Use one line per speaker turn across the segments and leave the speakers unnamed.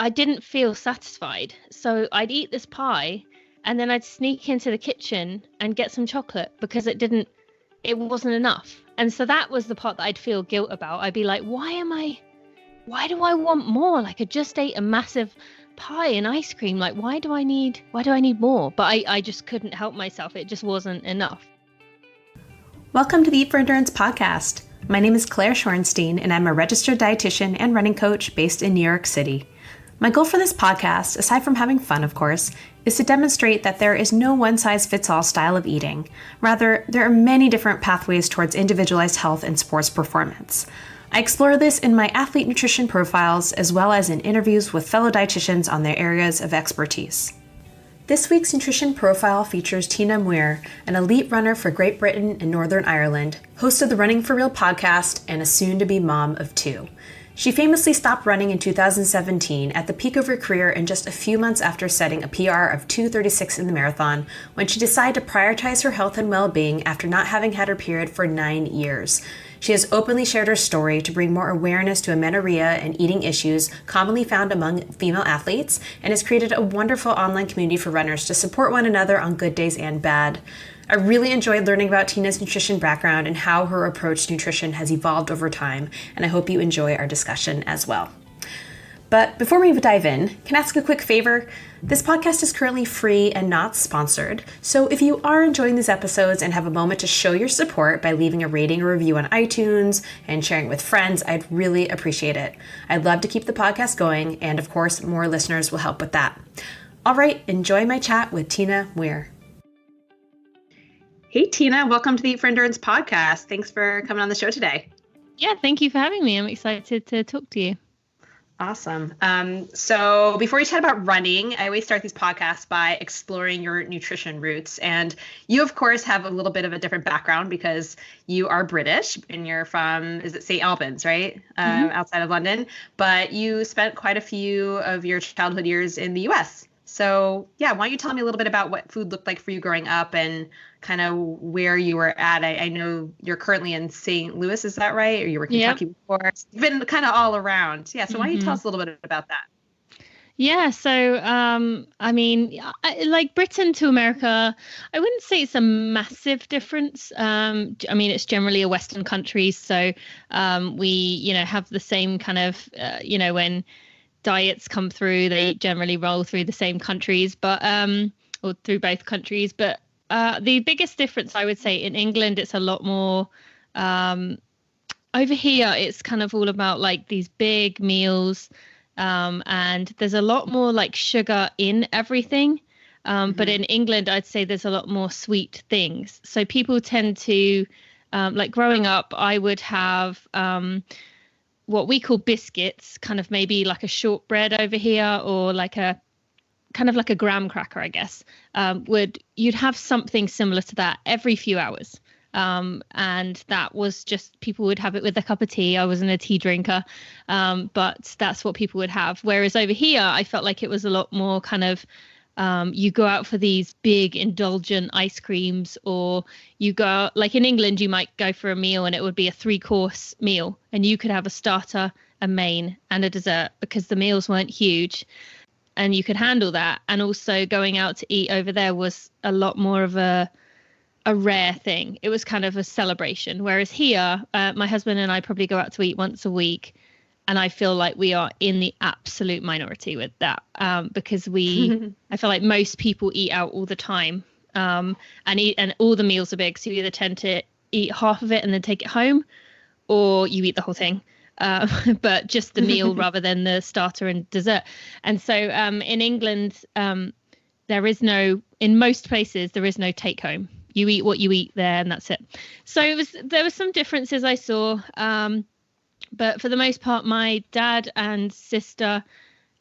I didn't feel satisfied. So I'd eat this pie and then I'd sneak into the kitchen and get some chocolate because it wasn't enough. And so that was the part that I'd feel guilt about. I'd be like, why do I want more? Like I just ate a massive pie and ice cream. Like, why do I need more? But I just couldn't help myself. It just wasn't enough.
Welcome to the Eat for Endurance podcast. My name is Claire Shorenstein, and I'm a registered dietitian and running coach based in New York City. My goal for this podcast, aside from having fun, of course, is to demonstrate that there is no one-size-fits-all style of eating. Rather, there are many different pathways towards individualized health and sports performance. I explore this in my athlete nutrition profiles, as well as in interviews with fellow dietitians on their areas of expertise. This week's nutrition profile features Tina Muir, an elite runner for Great Britain and Northern Ireland, host of the Running for Real podcast, and a soon-to-be mom of two. She famously stopped running in 2017 at the peak of her career and just a few months after setting a PR of 2:36 in the marathon, when she decided to prioritize her health and well-being after not having had her period for 9 years. She has openly shared her story to bring more awareness to amenorrhea and eating issues commonly found among female athletes, and has created a wonderful online community for runners to support one another on good days and bad. I really enjoyed learning about Tina's nutrition background and how her approach to nutrition has evolved over time, and I hope you enjoy our discussion as well. But before we dive in, can I ask a quick favor? This podcast is currently free and not sponsored, so if you are enjoying these episodes and have a moment to show your support by leaving a rating or review on iTunes and sharing with friends, I'd really appreciate it. I'd love to keep the podcast going, and of course, more listeners will help with that. All right, enjoy my chat with Tina Muir. Hey, Tina, welcome to the Eat for Endurance podcast. Thanks for coming on the show today.
Yeah, thank you for having me. I'm excited to talk to you.
Awesome. So before we chat about running, I always start these podcasts by exploring your nutrition roots. And you, of course, have a little bit of a different background because you are British and you're from, is it St. Albans, right? Outside of London. But you spent quite a few of your childhood years in the US. So yeah, why don't you tell me a little bit about what food looked like for you growing up and kind of where you were at? I know you're currently in St. Louis, is that right? Or you were in Kentucky before? You've been kind of all around. Yeah, so why don't you tell us a little bit about that?
Yeah, so like Britain to America, I wouldn't say it's a massive difference. It's generally a Western country, so we, have the same kind of, when diets come through, they generally roll through the same countries, but or through both countries. But the biggest difference, I would say, in England, it's a lot more over here. It's kind of all about like these big meals, and there's a lot more like sugar in everything. But in England, I'd say there's a lot more sweet things. So people tend to like growing up, I would have what we call biscuits, kind of maybe like a shortbread over here, or like a kind of like a graham cracker, I guess. You'd have something similar to that every few hours. And that was just, people would have it with a cup of tea. I wasn't a tea drinker, but that's what people would have. Whereas over here, I felt like it was a lot more kind of, you go out for these big indulgent ice creams, or you go out, like in England, you might go for a meal and it would be a 3-course meal, and you could have a starter, a main, and a dessert because the meals weren't huge and you could handle that. And also going out to eat over there was a lot more of a rare thing. It was kind of a celebration. Whereas here, my husband and I probably go out to eat once a week. And I feel like we are in the absolute minority with that, because I feel like most people eat out all the time, and all the meals are big. So you either tend to eat half of it and then take it home, or you eat the whole thing, but just the meal rather than the starter and dessert. And so in England, in most places, there is no take home. You eat what you eat there, and that's it. So there were some differences I saw. But for the most part, my dad and sister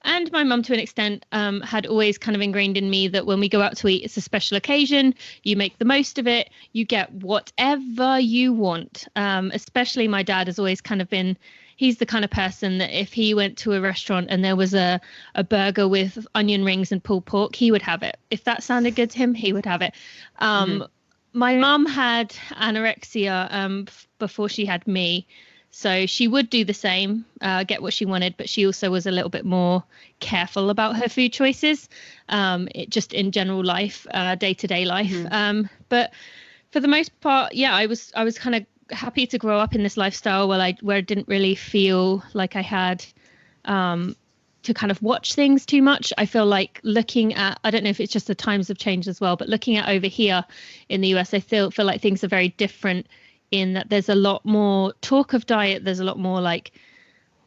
and my mum to an extent had always kind of ingrained in me that when we go out to eat, it's a special occasion. You make the most of it. You get whatever you want. Especially my dad has always kind of been, he's the kind of person that if he went to a restaurant and there was a burger with onion rings and pulled pork, he would have it. If that sounded good to him, he would have it. My mum had anorexia before she had me. So she would do the same, get what she wanted, but she also was a little bit more careful about her food choices, it just in general life, day-to-day life. But for the most part, yeah, I was kind of happy to grow up in this lifestyle where I didn't really feel like I had to kind of watch things too much. I feel like looking at, I don't know if it's just the times have changed as well, but looking at over here in the US, I feel like things are very different in that there's a lot more talk of diet. There's a lot more like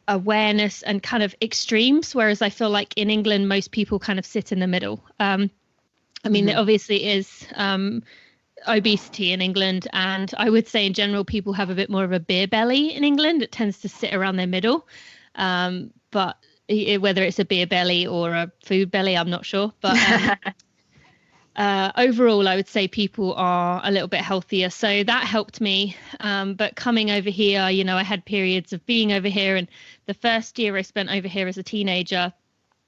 awareness and kind of extremes. Whereas I feel like in England, most people kind of sit in the middle. I mean, there obviously is obesity in England. And I would say in general, people have a bit more of a beer belly in England. It tends to sit around their middle. But whether it's a beer belly or a food belly, I'm not sure. But overall, I would say people are a little bit healthier. So that helped me. But coming over here, you know, I had periods of being over here. And the first year I spent over here as a teenager,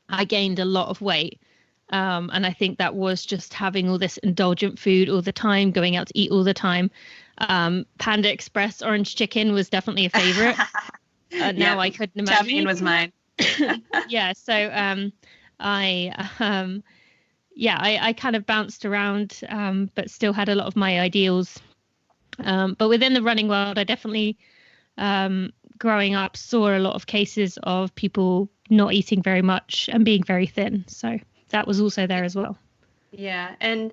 I gained a lot of weight. And I think that was just having all this indulgent food all the time, going out to eat all the time. Panda Express orange chicken was definitely a favorite. Now I couldn't imagine.
Champion was mine.
Yeah. So I kind of bounced around, but still had a lot of my ideals. But within the running world, I definitely, growing up, saw a lot of cases of people not eating very much and being very thin. So that was also there as well.
Yeah. And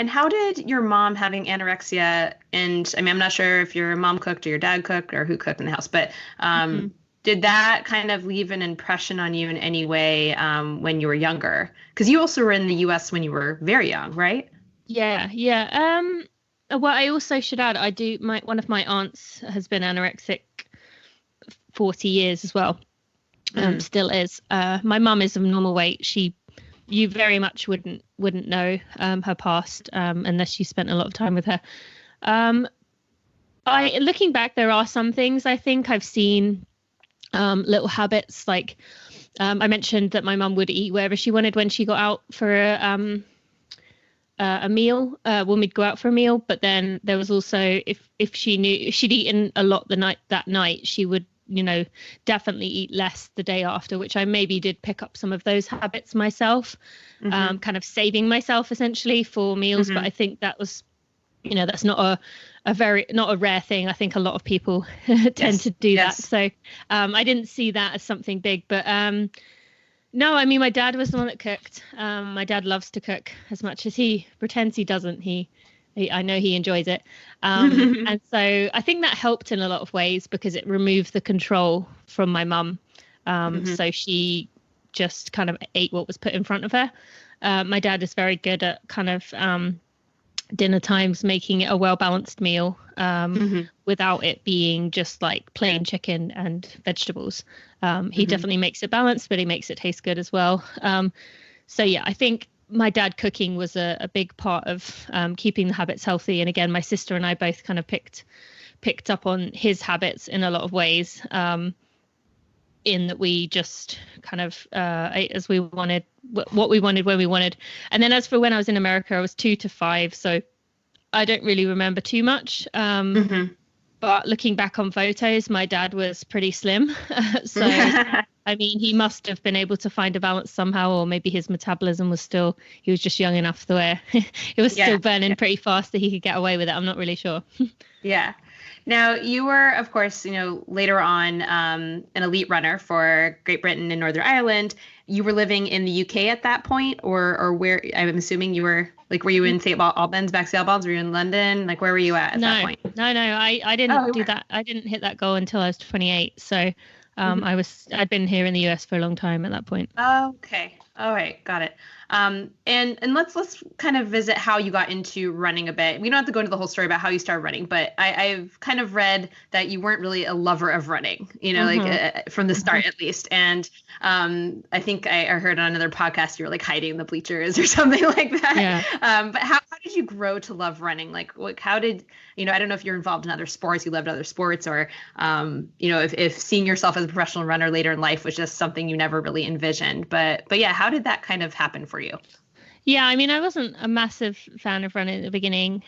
how did your mom having anorexia, and I mean, I'm not sure if your mom cooked or your dad cooked or who cooked in the house, but did that kind of leave an impression on you in any way when you were younger? Because you also were in the US when you were very young, right?
Yeah. Well, I also should add, one of my aunts has been anorexic 40 years as well. Still is. My mum is of normal weight. You very much wouldn't know her past unless you spent a lot of time with her. Looking back, there are some things I think I've seen, little habits like I mentioned that my mum would eat wherever she wanted when she got out for a meal, when we'd go out for a meal. But then there was also if she knew she'd eaten a lot that night, she would, you know, definitely eat less the day after, which I maybe did pick up some of those habits myself, kind of saving myself essentially for meals. But I think that was, you know, that's not a rare thing. I think a lot of people tend to do that. So I didn't see that as something big. But no, I mean, my dad was the one that cooked. My dad loves to cook as much as he pretends he doesn't. I know he enjoys it. And so I think that helped in a lot of ways because it removed the control from my mum. So she just kind of ate what was put in front of her. My dad is very good at kind of dinner times, making it a well-balanced meal without it being just like plain chicken and vegetables. He definitely makes it balanced, but he makes it taste good as well. So yeah, I think my dad cooking was a big part of keeping the habits healthy. And again, my sister and I both kind of picked up on his habits in a lot of ways, in that we just kind of ate as we wanted, what we wanted, when we wanted. And then as for when I was in America, I was 2 to 5. So I don't really remember too much. But looking back on photos, my dad was pretty slim. So I mean, he must have been able to find a balance somehow, or maybe his metabolism was he was just young enough the way it was still burning pretty fast that he could get away with it. I'm not really sure.
Yeah. Now, you were, of course, you know, later on an elite runner for Great Britain and Northern Ireland. You were living in the UK at that point, or where? I'm assuming you were, like, were you in St. Albans, back to St. Albans? Were you in London? Like, where were you at that point?
No, I didn't do that. I didn't hit that goal until I was 28. So I'd been here in the US for a long time at that point.
Okay. All right. Got it. And let's kind of visit how you got into running a bit. We don't have to go into the whole story about how you started running, but I've kind of read that you weren't really a lover of running, you know, like from the start at least. And I think I heard on another podcast you were like hiding in the bleachers or something like that. Yeah. But how did you grow to love running? Like how did, you know, I don't know if you're involved in other sports, you loved other sports, or, you know, if seeing yourself as a professional runner later in life was just something you never really envisioned. But yeah, how did that kind of happen for you?
Yeah, I mean, I wasn't a massive fan of running at the beginning.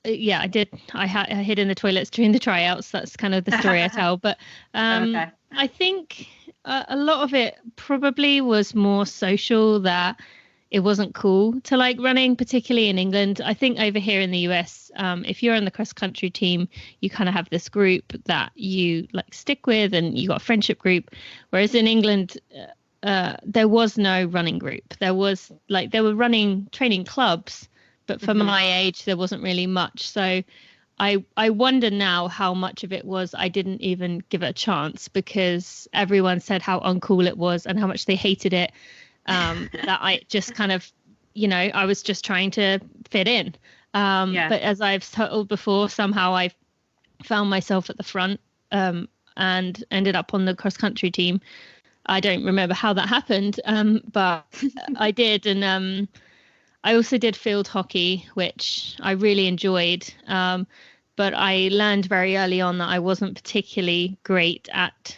Yeah, I did. I hid in the toilets during the tryouts. That's kind of the story I tell. But
Okay.
I think a lot of it probably was more social, that it wasn't cool to like running, particularly in England. I think over here in the US, if you're on the cross country team, you kind of have this group that you like stick with, and you got a friendship group. Whereas in England, there was no running group. There were running training clubs, but for my age, there wasn't really much. So I wonder now how much of it was I didn't even give it a chance because everyone said how uncool it was and how much they hated it. That I just kind of, I was just trying to fit in. But as I've told before, somehow I found myself at the front, and ended up on the cross country team. I don't remember how that happened, but I did. And I also did field hockey, which I really enjoyed. But I learned very early on that I wasn't particularly great at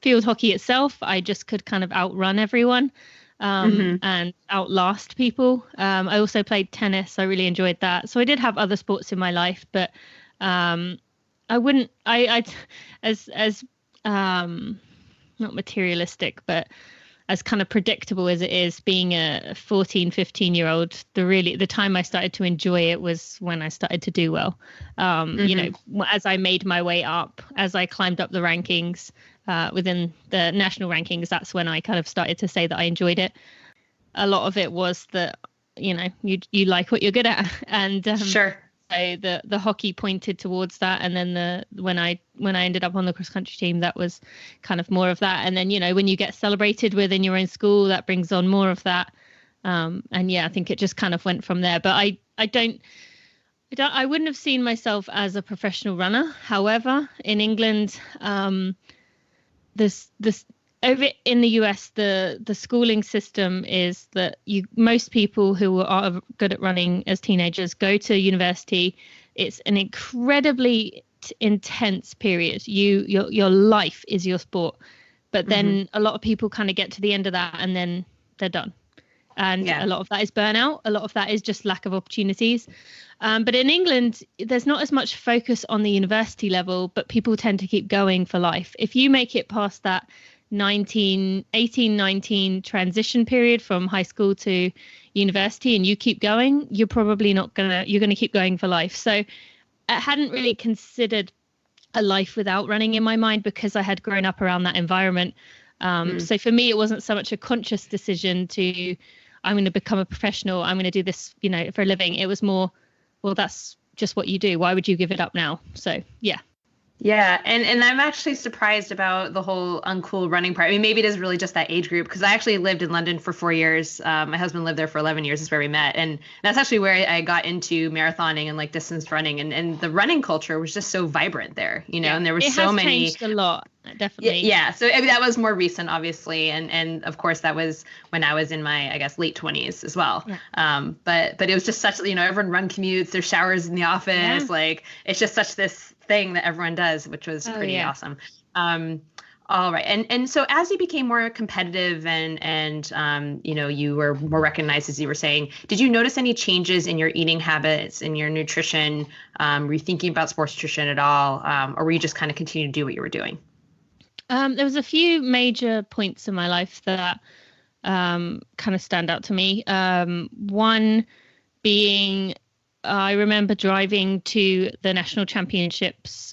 field hockey itself. I just could kind of outrun everyone. And outlast people. I also played tennis. I really enjoyed that. So I did have other sports in my life, but I wouldn't. As not materialistic, but as kind of predictable as it is, being a 14, 15-year-old, the time I started to enjoy it was when I started to do well. As I made my way up, as I climbed up the rankings. Within the national rankings, that's when I kind of started to say that I enjoyed it. A lot of it was that, you like what you're good at. And
Sure.
So the hockey pointed towards that. And then when I ended up on the cross country team, that was kind of more of that. And then, when you get celebrated within your own school, that brings on more of that. And yeah, I think it just kind of went from there. But I wouldn't have seen myself as a professional runner. However, in England, this over in the US, the schooling system is that most people who are good at running as teenagers go to university. It's an incredibly intense period. Your life is your sport, but then a lot of people kind of get to the end of that and then they're done. And a lot of that is burnout. A lot of that is just lack of opportunities. But in England, there's not as much focus on the university level, but people tend to keep going for life. If you make it past that 19 transition period from high school to university and you keep going, you're probably you're going to keep going for life. So I hadn't really considered a life without running in my mind because I had grown up around that environment. So for me, it wasn't so much a conscious decision to, I'm going to become a professional, I'm going to do this, for a living. It was more, well, that's just what you do. Why would you give it up now? So, yeah.
Yeah. And I'm actually surprised about the whole uncool running part. I mean, maybe it is really just that age group, because I actually lived in London for 4 years. My husband lived there for 11 years. Is where we met. And that's actually where I got into marathoning and like distance running. And the running culture was just so vibrant there, and there was so many.
It has changed a lot. Definitely.
Yeah. So I mean, that was more recent, obviously. And of course, that was when I was in my, I guess, late 20s as well. Yeah. But it was just such, everyone run commutes, there's showers in the office. Yeah. Like, it's just such this thing that everyone does, which was pretty awesome. All right. And so as you became more competitive and you were more recognized, as you were saying, did you notice any changes in your eating habits, in your nutrition? Were you thinking about sports nutrition at all? Or were you just kind of continuing to do what you were doing?
There was a few major points in my life that kind of stand out to me. One being, I remember driving to the national championships,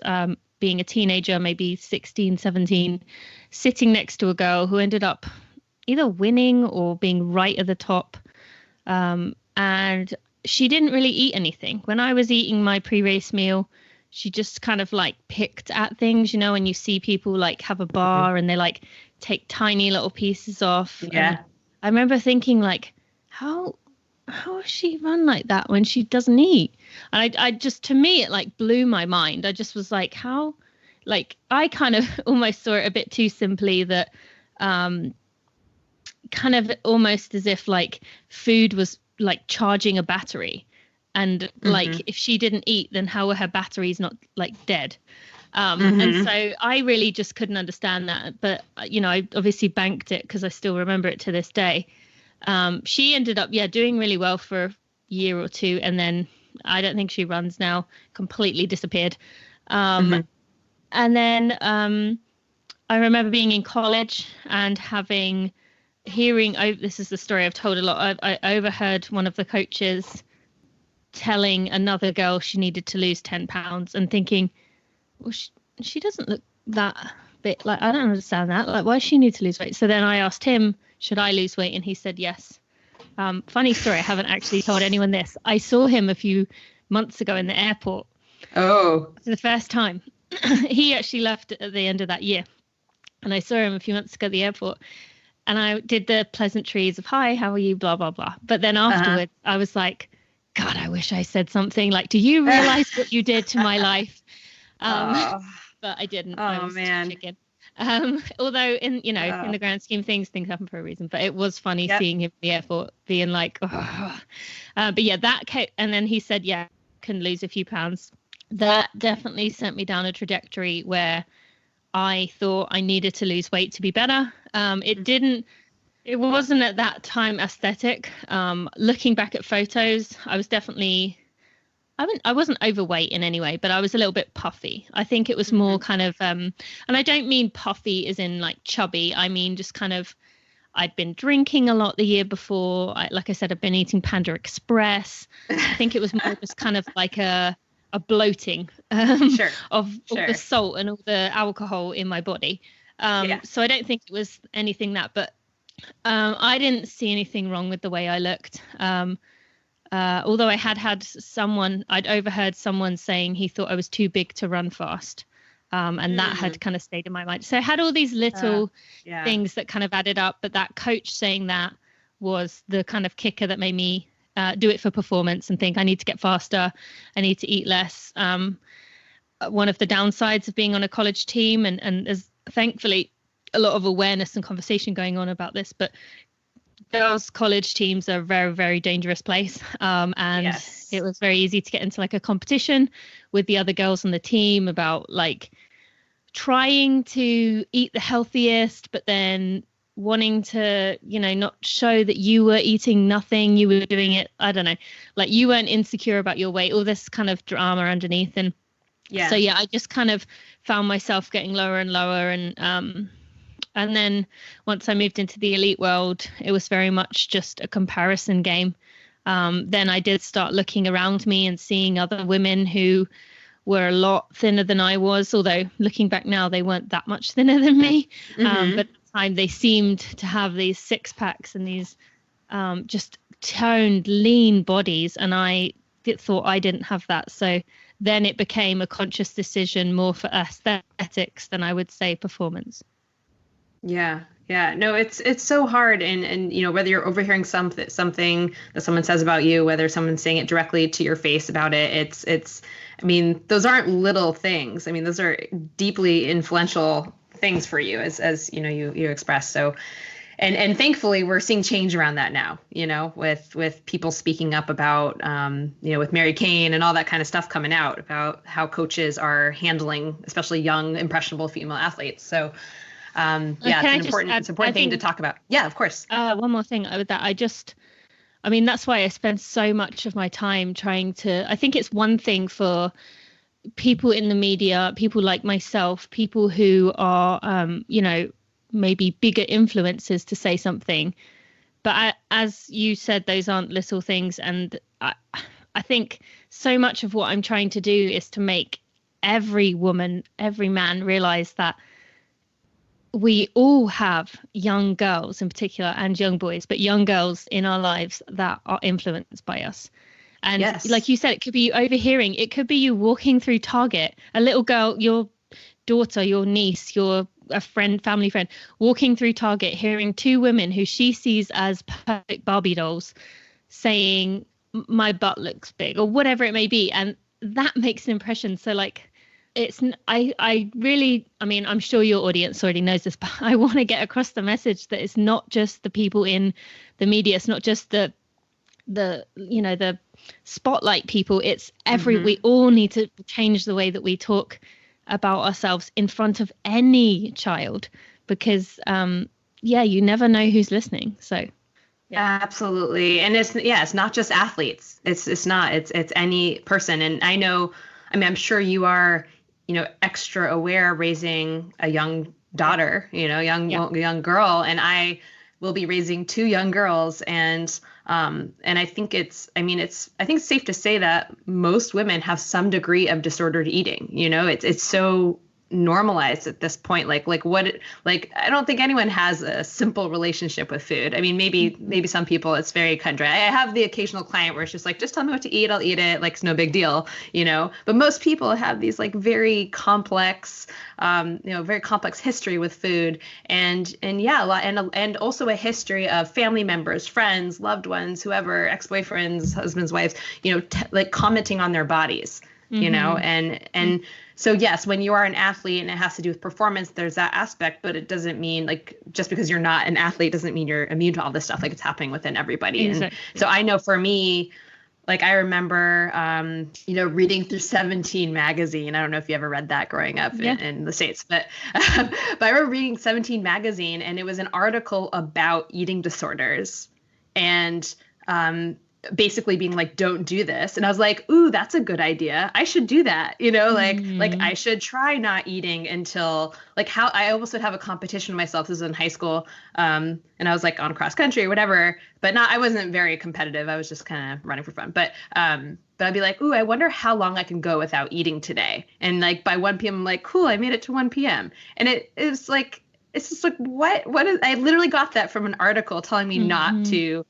being a teenager, maybe 16, 17, sitting next to a girl who ended up either winning or being right at the top. And she didn't really eat anything. When I was eating my pre-race meal, she just kind of like picked at things, and you see people like have a bar and they like take tiny little pieces off.
Yeah.
And I remember thinking like, how does she run like that when she doesn't eat? And I just, to me, it like blew my mind. I just was like, how, like, I kind of almost saw it a bit too simply that kind of almost as if like food was like charging a battery. And like, if she didn't eat, then how are her batteries not like dead? And so I really just couldn't understand that. But, I obviously banked it because I still remember it to this day. She ended up, doing really well for a year or two. And then I don't think she runs now, completely disappeared.
Mhm.
And then I remember being in college and hearing, this is the story I've told a lot. I overheard one of the coaches telling another girl she needed to lose 10 pounds and thinking, well, she doesn't look that bit, like, I don't understand that. Like, why does she need to lose weight? So then I asked him, should I lose weight? And he said yes. Funny story, I haven't actually told anyone this. I saw him a few months ago in the airport.
Oh.
For the first time. He actually left at the end of that year. And I saw him a few months ago at the airport. And I did the pleasantries of, hi, how are you, blah, blah, blah. But then afterwards, I was like, God, I wish I said something like, do you realize what you did to my life? But I didn't. I was
man.
chicken. Although in the grand scheme of things happen for a reason. But it was funny seeing him in the airport being like, oh. But yeah, and then he said, yeah, I can lose a few pounds. That definitely sent me down a trajectory where I thought I needed to lose weight to be better. It wasn't at that time aesthetic. Looking back at photos, I was definitely, I wasn't overweight in any way, but I was a little bit puffy. I think it was more kind of, and I don't mean puffy as in like chubby. I mean, just kind of, I'd been drinking a lot the year before. Like I said, I've been eating Panda Express. I think it was more just kind of like a bloating of all the salt and all the alcohol in my body. So I don't think it was anything that, but I didn't see anything wrong with the way I looked. Although I I'd overheard someone saying he thought I was too big to run fast. And that had kind of stayed in my mind. So I had all these little things that kind of added up, but that coach saying that was the kind of kicker that made me do it for performance and think I need to get faster. I need to eat less. One of the downsides of being on a college team, and there's thankfully a lot of awareness and conversation going on about this, but girls' college teams are a very, very dangerous place. And it was very easy to get into like a competition with the other girls on the team about like trying to eat the healthiest, but then wanting to, not show that you were eating nothing, you were doing it, I don't know, like you weren't insecure about your weight, all this kind of drama underneath. And so I just kind of found myself getting lower and lower. And then once I moved into the elite world, it was very much just a comparison game. Then I did start looking around me and seeing other women who were a lot thinner than I was, although looking back now, they weren't that much thinner than me. But time they seemed to have these six packs and these just toned lean bodies, and I thought I didn't have that. So then it became a conscious decision more for aesthetics than I would say performance.
No, it's so hard, and whether you're overhearing something that someone says about you, whether someone's saying it directly to your face about it, it's I mean, those aren't little things. I mean, those are deeply influential things for you, as you expressed. So, and thankfully we're seeing change around that now, with people speaking up about, with Mary Kane and all that kind of stuff coming out about how coaches are handling, especially young, impressionable female athletes. So, it's an important thing to talk about. Yeah, of course.
One more thing with that. That's why I spend so much of my time I think it's one thing for people in the media, people like myself, people who are, maybe bigger influencers to say something. But as you said, those aren't little things. And I think so much of what I'm trying to do is to make every woman, every man realize that we all have young girls in particular, and young boys, but young girls in our lives that are influenced by us. And like you said, it could be you overhearing, it could be you walking through Target, a little girl, your daughter, your niece, a friend, family friend, walking through Target, hearing two women who she sees as perfect Barbie dolls saying, my butt looks big, or whatever it may be. And that makes an impression. So like, I'm sure your audience already knows this, but I want to get across the message that it's not just the people in the media. It's not just the spotlight people. It's we all need to change the way that we talk about ourselves in front of any child, because you never know who's listening. So
Absolutely. And it's not just athletes. It's any person. And I'm sure you are, extra aware raising a young daughter, young girl. And I will be raising two young girls. And I think I think it's safe to say that most women have some degree of disordered eating. It's so normalized at this point. Like I don't think anyone has a simple relationship with food. I mean, maybe some people, it's very cut and dry. I have the occasional client where it's just like, just tell me what to eat, I'll eat it, like it's no big deal, but most people have these like very complex history with food, and yeah, a lot, and also a history of family members, friends, loved ones, whoever, ex-boyfriends, husbands, wives, like commenting on their bodies, and so yes, when you are an athlete and it has to do with performance, there's that aspect, but it doesn't mean, like, just because you're not an athlete doesn't mean you're immune to all this stuff. Like, it's happening within everybody. Exactly. And so I know for me, like, I remember, reading through 17 magazine. I don't know if you ever read that growing up in the States, but I remember reading 17 magazine, and it was an article about eating disorders, and basically being like, don't do this. And I was like, ooh, that's a good idea. I should do that. Like I should try not eating until, like, how I almost would have a competition with myself. This was in high school. And I was like on cross country or whatever, but I wasn't very competitive. I was just kind of running for fun. But I'd be like, ooh, I wonder how long I can go without eating today. And like by 1 p.m., I'm like, cool, I made it to 1 p.m. And it's like, it's just like, what is, I literally got that from an article telling me not to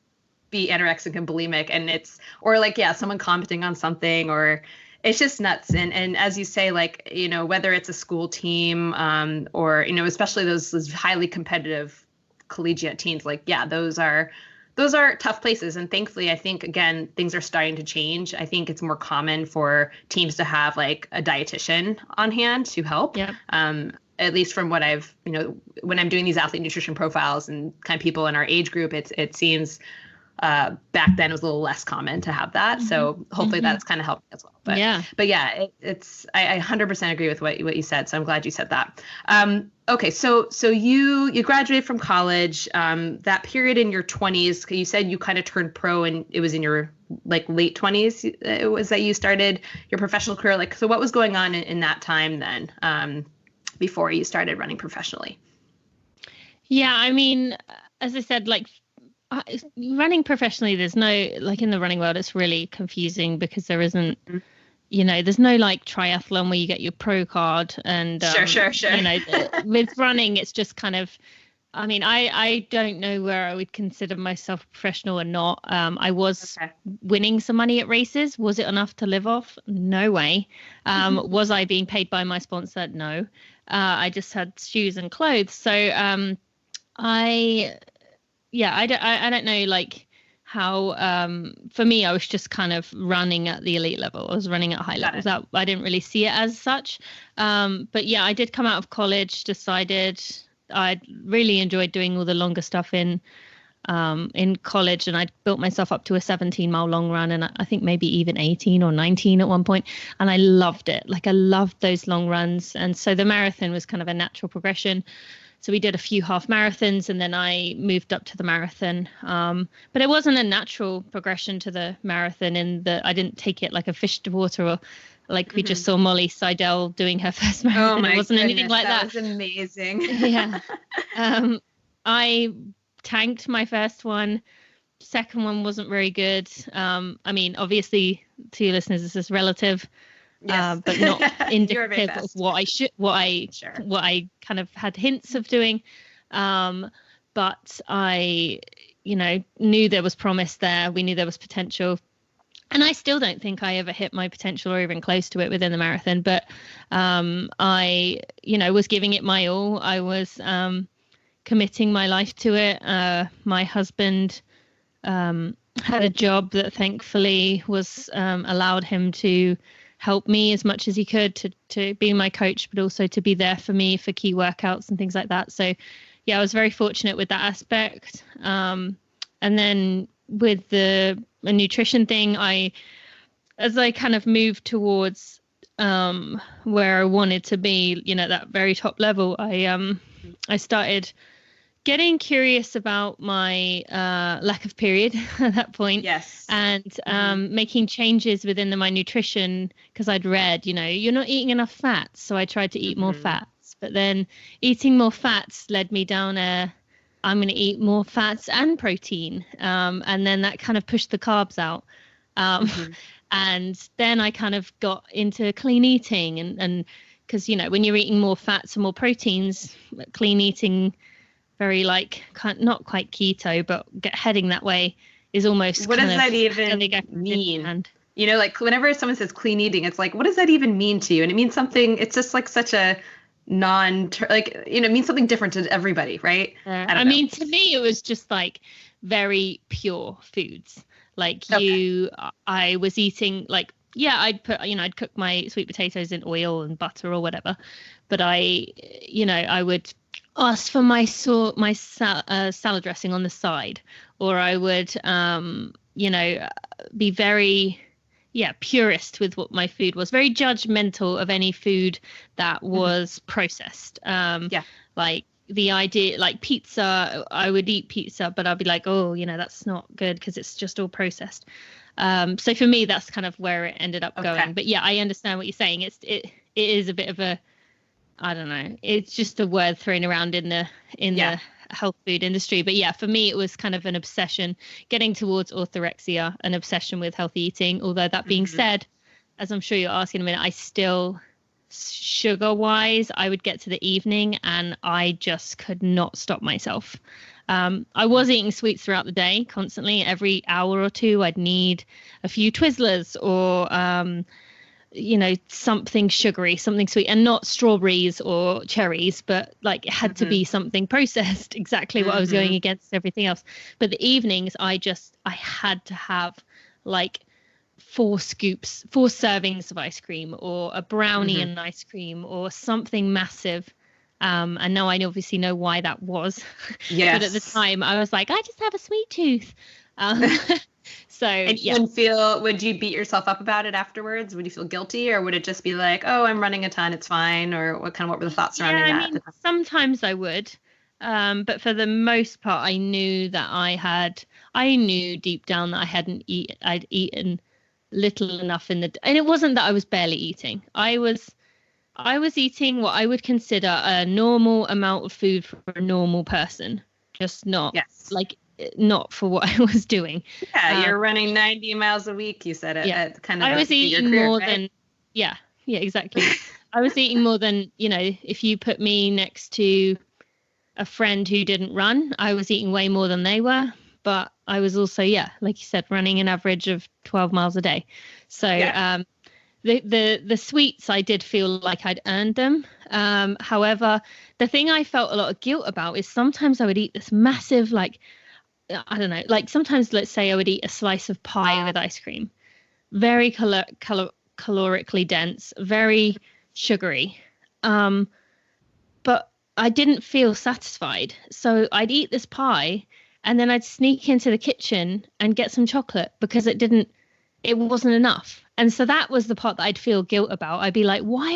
be anorexic and bulimic, and someone commenting on something, or it's just nuts. And as you say, like, whether it's a school team, or, especially those highly competitive collegiate teams, like, yeah, those are tough places. And thankfully, I think, again, things are starting to change. I think it's more common for teams to have like a dietitian on hand to help. Yep. At least from what I've, when I'm doing these athlete nutrition profiles and kind of people in our age group, it seems back then it was a little less common to have that. So hopefully that's kind of helping as well. But yeah, I 100% agree with what you said. So I'm glad you said that. Okay. So you graduated from college, that period in your 20s, you said you kind of turned pro, and it was in your like late 20s. It was that you started your professional career. Like, so what was going on in that time then, before you started running professionally?
Yeah. I mean, as I said, like, running professionally, there's no, like, in the running world, it's really confusing because there isn't, there's no like triathlon where you get your pro card, and sure. With running, it's just kind of, I mean, I don't know where I would consider myself professional or not. I was winning some money at races. Was it enough to live off? No way. Was I being paid by my sponsor? No. I just had shoes and clothes. So I don't know, like, how, for me, I was just kind of running at the elite level. I was running at high levels. That I didn't really see it as such. But yeah, I did come out of college, decided I really enjoyed doing all the longer stuff in college, and I built myself up to a 17-mile long run, and I think maybe even 18 or 19 at one point. And I loved it. Like, I loved those long runs. And so the marathon was kind of a natural progression. So we did a few half marathons, and then I moved up to the marathon. But it wasn't a natural progression to the marathon in that I didn't take it like a fish to water, or like we just saw Molly Seidel doing her first marathon.
Oh my
It wasn't
goodness,
anything like that.
That was amazing.
Yeah. I tanked my first one. Second one wasn't very good. I mean, obviously, to your listeners, this is relative. Yes. But not indicative of what I kind of had hints of doing. But I, knew there was promise there. We knew there was potential. And I still don't think I ever hit my potential or even close to it within the marathon. But I, was giving it my all. I was committing my life to it. My husband had a job that thankfully was allowed him to help me as much as he could to be my coach, but also to be there for me for key workouts and things like that. So yeah, I was very fortunate with that aspect. And then with the nutrition thing, as I kind of moved towards where I wanted to be, that very top level, I started getting curious about my lack of period at that point.
Yes.
And making changes within my nutrition, because I'd read, you're not eating enough fats. So I tried to eat more fats, but then eating more fats led me down I'm going to eat more fats and protein. And then that kind of pushed the carbs out. And then I kind of got into clean eating and because, when you're eating more fats and more proteins, clean eating, very not quite keto, but heading that way is almost.
What does that even mean? Like whenever someone says clean eating, it's like, what does that even mean to you? And it means something, it's just like such a it means something different to everybody, right?
I mean, to me, it was just like very pure foods. I was eating I'd cook my sweet potatoes in oil and butter or whatever, but I would ask for my salad dressing on the side, or I would be very purist with what my food was, very judgmental of any food that was processed. Like the idea, like pizza, I would eat pizza, but I'd be like, oh, that's not good because it's just all processed. So for me, that's kind of where it ended up going. But yeah, I understand what you're saying. It is a bit of a, I don't know, it's just a word thrown around in the health food industry. But yeah, for me, it was kind of an obsession getting towards orthorexia, an obsession with healthy eating. Although that being said, as I'm sure you're asking in a minute, I still, sugar wise, I would get to the evening and I just could not stop myself. I was eating sweets throughout the day constantly. Every hour or two, I'd need a few Twizzlers or, something sugary, something sweet, and not strawberries or cherries, but like it had to be something processed, exactly what I was going against everything else. But the evenings, I had to have like 4 servings of ice cream or a brownie and ice cream or something massive. And now I obviously know why that was. Yes. But at the time I was like, I just have a sweet tooth. So
and would you beat yourself up about it afterwards? Would you feel guilty, or would it just be like, oh, I'm running a ton, it's fine? Or what were the thoughts surrounding that?
I mean, sometimes I would. But for the most part, I knew deep down that I'd eaten little enough and it wasn't that I was barely eating. I was eating what I would consider a normal amount of food for a normal person, just not not for what I was doing.
Yeah, you're running 90 miles a week, you said it. At kind of
I was eating more than, exactly. I was eating more than, if you put me next to a friend who didn't run, I was eating way more than they were. But I was also, like you said, running an average of 12 miles a day. So the sweets, I did feel like I'd earned them. However, the thing I felt a lot of guilt about is sometimes I would eat this massive, I don't know, sometimes let's say I would eat a slice of pie with ice cream, very calorically dense, very sugary. But I didn't feel satisfied. So I'd eat this pie and then I'd sneak into the kitchen and get some chocolate because it wasn't enough. And so that was the part that I'd feel guilt about. I'd be like, why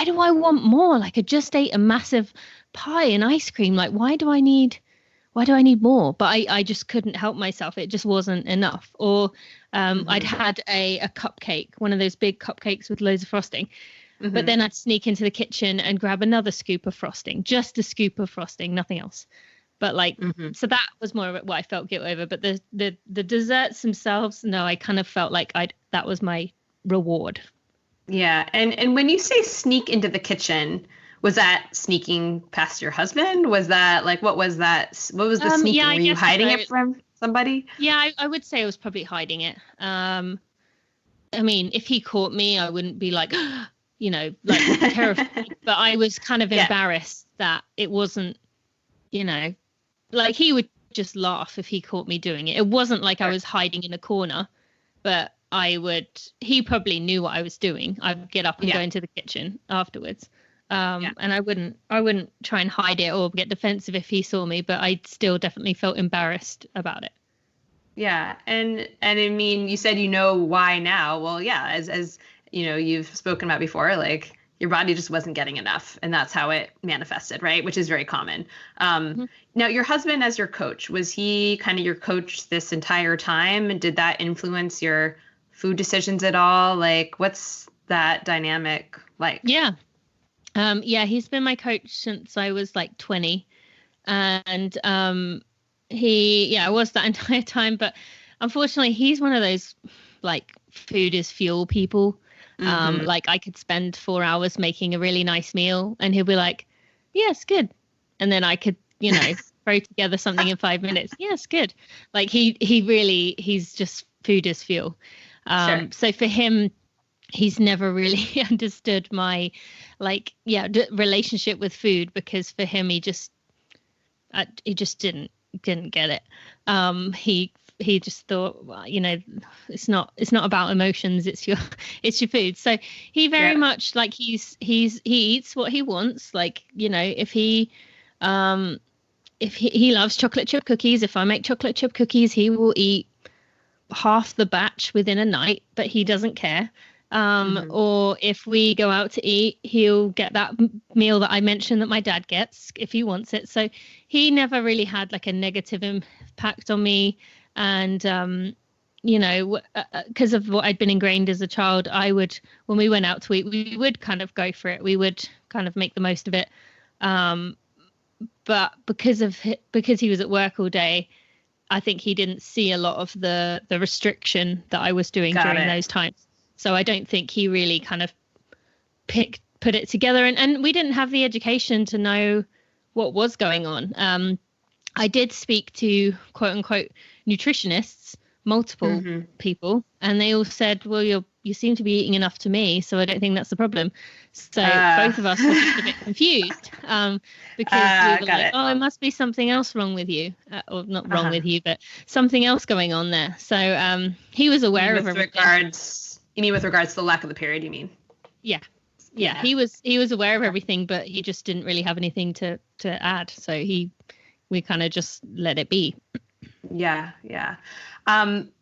do I want more? Like I just ate a massive pie and ice cream. Like, why do I need more? But I just couldn't help myself. It just wasn't enough. Or I'd had a cupcake, one of those big cupcakes with loads of frosting. But then I'd sneak into the kitchen and grab another scoop of frosting, just a scoop of frosting, nothing else. But so that was more of what I felt guilt over. But the desserts themselves, no, I kind of felt like that was my reward.
Yeah. And when you say sneak into the kitchen, was that sneaking past your husband? Was that what was that? What was the sneaking? Were you hiding it from somebody?
Yeah, I would say I was probably hiding it. I mean, if he caught me, I wouldn't be terrified, but I was kind of embarrassed that it wasn't, he would just laugh if he caught me doing it. It wasn't like I was hiding in a corner, but he probably knew what I was doing. I'd get up and go into the kitchen afterwards. And I wouldn't try and hide it or get defensive if he saw me, but I still definitely felt embarrassed about it.
Yeah. And I mean, you said, why now? Well, yeah, as you've spoken about before, your body just wasn't getting enough, and that's how it manifested, right? Which is very common. Now, your husband as your coach, was he kind of your coach this entire time? And did that influence your food decisions at all? Like, what's that dynamic like?
Yeah. He's been my coach since I was like 20. And I was that entire time. But unfortunately, he's one of those like food is fuel people. Like I could spend 4 hours making a really nice meal and he'll be like, yes, good. And then I could, throw together something in 5 minutes. Yes, good. Like he's just food is fuel.
Sure.
So for him, he's never really understood my relationship with food, because for him, he just didn't get it. He just thought, well, it's not about emotions. It's your food. So he very much like he eats what he wants. Like, if he loves chocolate chip cookies, if I make chocolate chip cookies, he will eat half the batch within a night, but he doesn't care. Or if we go out to eat, he'll get that meal that I mentioned that my dad gets if he wants it. So he never really had like a negative impact on me. And, because of what I'd been ingrained as a child, when we went out to eat, we would kind of go for it. We would kind of make the most of it. But because he was at work all day, I think he didn't see a lot of the restriction that I was doing during those times. So I don't think he really kind of put it together. And we didn't have the education to know what was going on. I did speak to quote unquote nutritionists, multiple people, and they all said, well, you seem to be eating enough to me, so I don't think that's the problem. So both of us were just a bit confused because we were like, oh, it must be something else wrong with you, or not wrong with you, but something else going on there. So he was aware of everything.
You mean with regards to the lack of the period, you mean?
Yeah. He was aware of everything, but he just didn't really have anything to add. So we kind of just let it be. Yeah.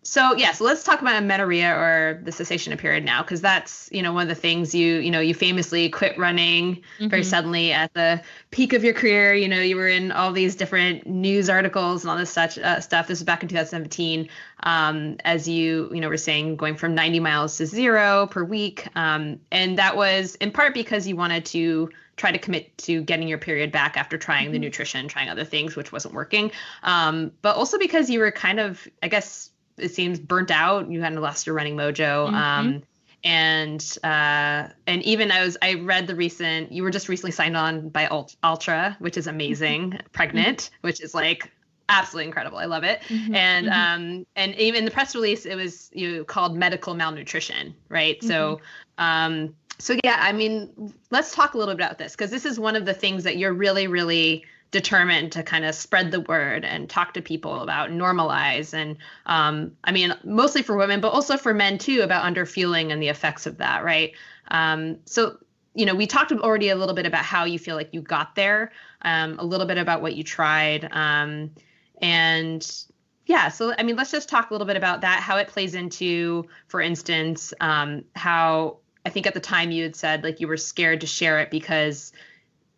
So let's talk about amenorrhea, or the cessation of period now, because that's, one of the things you famously quit running very suddenly at the peak of your career. You were in all these different news articles and all this such stuff. This was back in 2017, as you were saying, going from 90 miles to 0 per week. And that was in part because you wanted to try to commit to getting your period back after trying the nutrition, trying other things, which wasn't working. But also because you were kind of, I guess it seems, burnt out. You hadn't lost your running mojo. And even I read you were just recently signed on by Ultra, which is amazing, pregnant, which is like absolutely incredible. I love it. And even in the press release, it was called medical malnutrition, right? So yeah, I mean, let's talk a little bit about this, because this is one of the things that you're really, really determined to kind of spread the word and talk to people about, normalize. And I mean, mostly for women, but also for men too, about underfueling and the effects of that, right? So we talked already a little bit about how you feel like you got there, a little bit about what you tried. So I mean, let's just talk a little bit about that, how it plays into, for instance, how I think at the time you had said like you were scared to share it because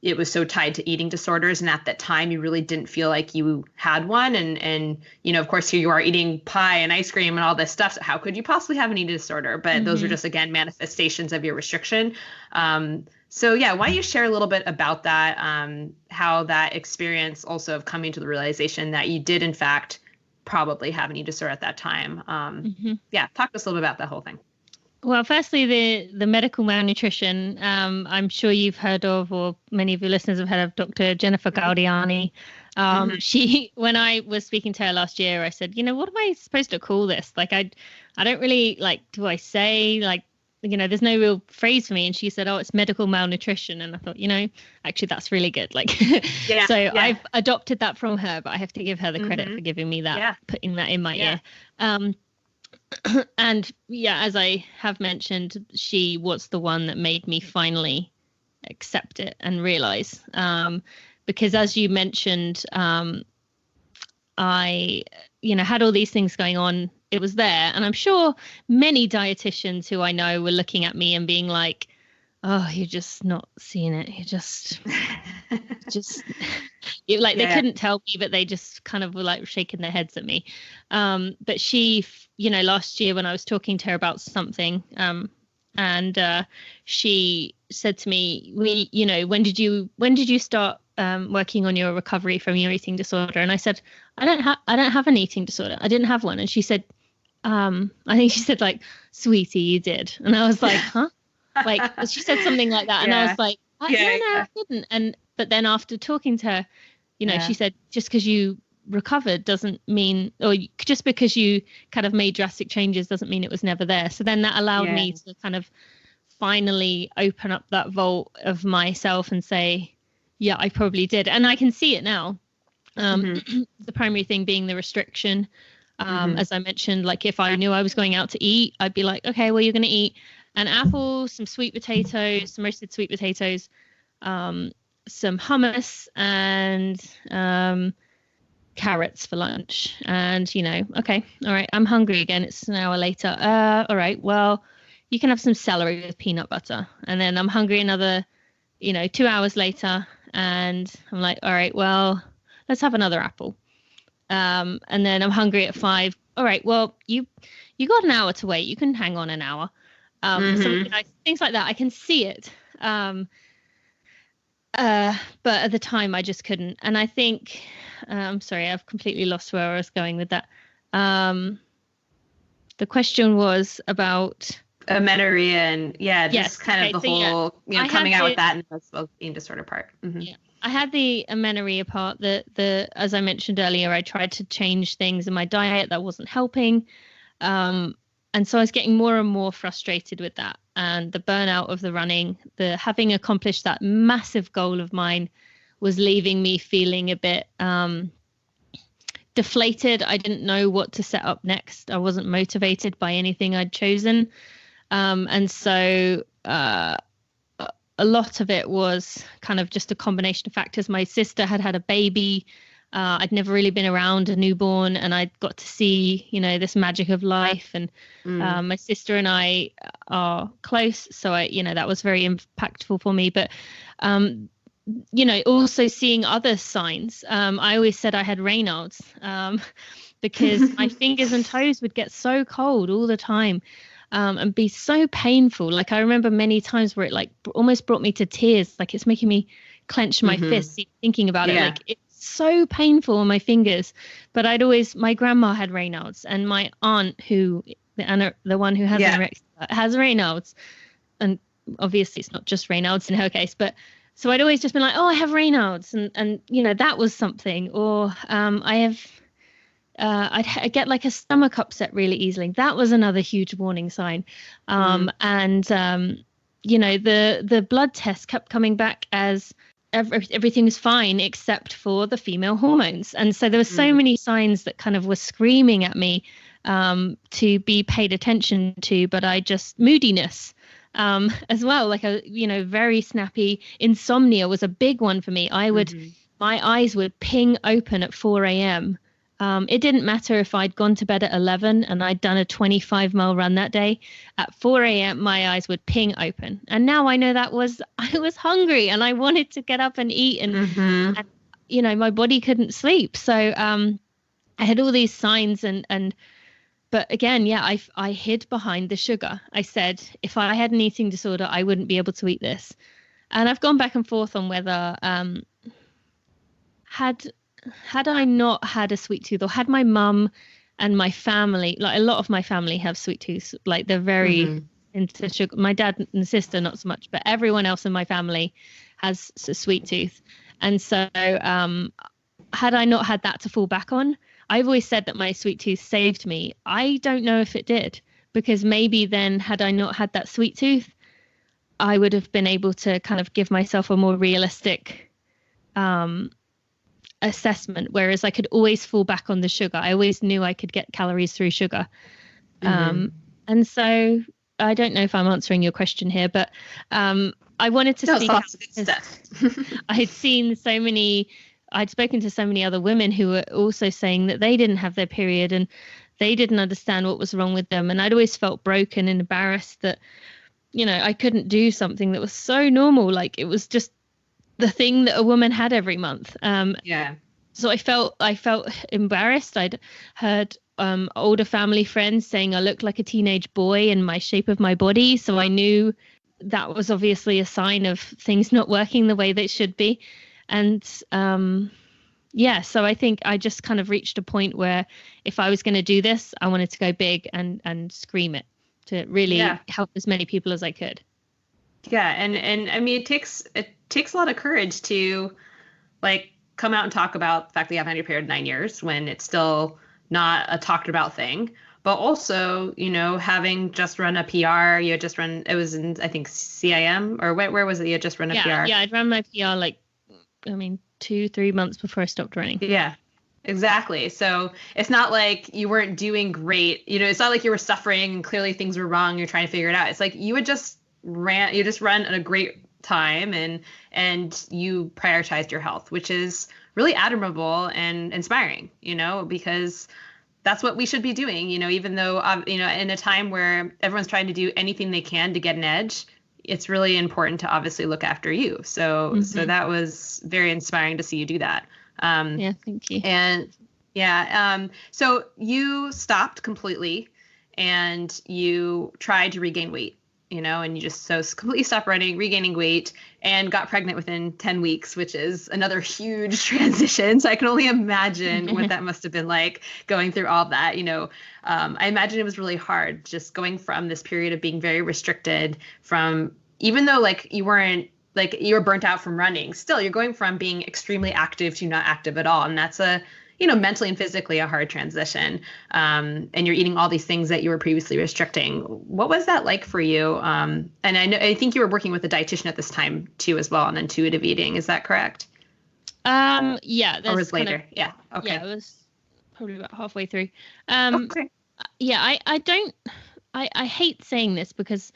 it was so tied to eating disorders. And at that time you really didn't feel like you had one. And of course, here you are eating pie and ice cream and all this stuff. So how could you possibly have an eating disorder? But those are just, again, manifestations of your restriction. Why don't you share a little bit about that, how that experience also of coming to the realization that you did, in fact, probably have an eating disorder at that time. Talk to us a little bit about that whole thing.
Well, firstly, the medical malnutrition, I'm sure you've heard of, or many of your listeners have heard of, Dr. Jennifer Galdiani. She, when I was speaking to her last year, I said, what am I supposed to call this? Like, I don't really, like, do I say, like, there's no real phrase for me. And she said, oh, it's medical malnutrition. And I thought, actually, that's really good. Like, I've adopted that from her, but I have to give her the credit for giving me that, putting that in my ear. And as I have mentioned, she was the one that made me finally accept it and realize, because as you mentioned, I, had all these things going on. It was there. And I'm sure many dietitians who I know were looking at me and being like, oh, you're just not seeing it. You're just like they couldn't tell me, but they just kind of were like shaking their heads at me. But she, last year when I was talking to her about something, and she said to me, when did you start working on your recovery from your eating disorder? And I said, I don't have an eating disorder. I didn't have one. And she said, I think she said like, sweetie, you did. And I was like, huh? Like she said something like that. And I was like, no, I didn't. But then after talking to her, she said, just because you recovered doesn't mean, or just because you kind of made drastic changes doesn't mean it was never there. So then that allowed me to kind of finally open up that vault of myself and say, yeah, I probably did. And I can see it now. The primary thing being the restriction. As I mentioned, like if I knew I was going out to eat, I'd be like, okay, well, you're going to eat an apple, some sweet potatoes, some roasted sweet potatoes, some hummus, and carrots for lunch. And, okay, all right, I'm hungry again. It's an hour later. All right, well, you can have some celery with peanut butter. And then I'm hungry another, 2 hours later. And I'm like, all right, well, let's have another apple. And then I'm hungry at 5. All right, well, you got an hour to wait. You can hang on an hour. So things like that. I can see it. But at the time I just couldn't. And I think, I'm sorry, I've completely lost where I was going with that. The question was about
amenorrhea and just kind of the whole, coming out with that and the eating disorder part.
Yeah. I had the amenorrhea part that as I mentioned earlier, I tried to change things in my diet that wasn't helping. And so I was getting more and more frustrated with that, and the burnout of the running, the having accomplished that massive goal of mine was leaving me feeling a bit deflated. I didn't know what to set up next. I wasn't motivated by anything I'd chosen. And so a lot of it was kind of just a combination of factors. My sister had a baby. I'd never really been around a newborn, and I got to see, this magic of life. And my sister and I are close, so that was very impactful for me. But also seeing other signs. I always said I had Raynaud's because my fingers and toes would get so cold all the time. And be so painful. Like I remember many times where it like almost brought me to tears. Like it's making me clench my fists thinking about it. Like it's so painful on my fingers. But my grandma had Raynaud's, and my aunt, the one who has anorexia, has Raynaud's. And obviously it's not just Raynaud's in her case, but so I'd always just been like, oh, I have Raynaud's, and that was something. Or I have. I'd get like a stomach upset really easily. That was another huge warning sign. And the blood test kept coming back as everything was fine except for the female hormones. And so there were so many signs that kind of were screaming at me to be paid attention to, but moodiness as well, like very snappy. Insomnia was a big one for me. My eyes would ping open at 4 a.m. It didn't matter if I'd gone to bed at 11 and I'd done a 25-mile run that day. At 4 a.m., my eyes would ping open. And now I know I was hungry and I wanted to get up and eat. And my body couldn't sleep. So I had all these signs. But again, I hid behind the sugar. I said, if I had an eating disorder, I wouldn't be able to eat this. And I've gone back and forth on whether had I not had a sweet tooth, or had my mum and my family, like a lot of my family have sweet tooth, like they're very into sugar. My dad and sister, not so much, but everyone else in my family has a sweet tooth. And so had I not had that to fall back on, I've always said that my sweet tooth saved me. I don't know if it did, because maybe then had I not had that sweet tooth, I would have been able to kind of give myself a more realistic assessment, whereas I could always fall back on the sugar. I always knew I could get calories through sugar. And so I don't know if I'm answering your question here, but I wanted to speak out because I'd spoken to so many other women who were also saying that they didn't have their period and they didn't understand what was wrong with them. And I'd always felt broken and embarrassed that, I couldn't do something that was so normal. Like, it was just the thing that a woman had every month. So I felt embarrassed. I'd heard older family friends saying I looked like a teenage boy in my shape of my body. So I knew that was obviously a sign of things not working the way they should be. And so I think I just kind of reached a point where if I was going to do this, I wanted to go big and scream it to really help as many people as I could.
Yeah. And I mean, it takes a lot of courage to like come out and talk about the fact that you haven't had your period in 9 years when it's still not a talked about thing. But also, having just run a PR, you had just run, it was in, I think, CIM, or where was it? You had just run a PR?
Yeah, I'd run my PR 2-3 months before I stopped running.
Yeah, exactly. So it's not like you weren't doing great. It's not like you were suffering and clearly things were wrong. You're trying to figure it out. It's like you just run at a great time and you prioritized your health, which is really admirable and inspiring, because that's what we should be doing, even though, in a time where everyone's trying to do anything they can to get an edge, it's really important to obviously look after you. So that was very inspiring to see you do that.
Thank you.
And so you stopped completely and you tried to regain weight, and you just completely stopped running, regaining weight, and got pregnant within 10 weeks, which is another huge transition. So I can only imagine what that must have been like going through all that. I imagine it was really hard just going from this period of being very restricted from, even though like you weren't, like you were burnt out from running, still you're going from being extremely active to not active at all. And that's mentally and physically a hard transition. And you're eating all these things that you were previously restricting. What was that like for you? And I think you were working with a dietitian at this time too, as well, on intuitive eating. Is that correct?
Yeah.
Or was later? Yeah. Okay.
Yeah, it was probably about halfway through.
Okay.
Yeah, I hate saying this because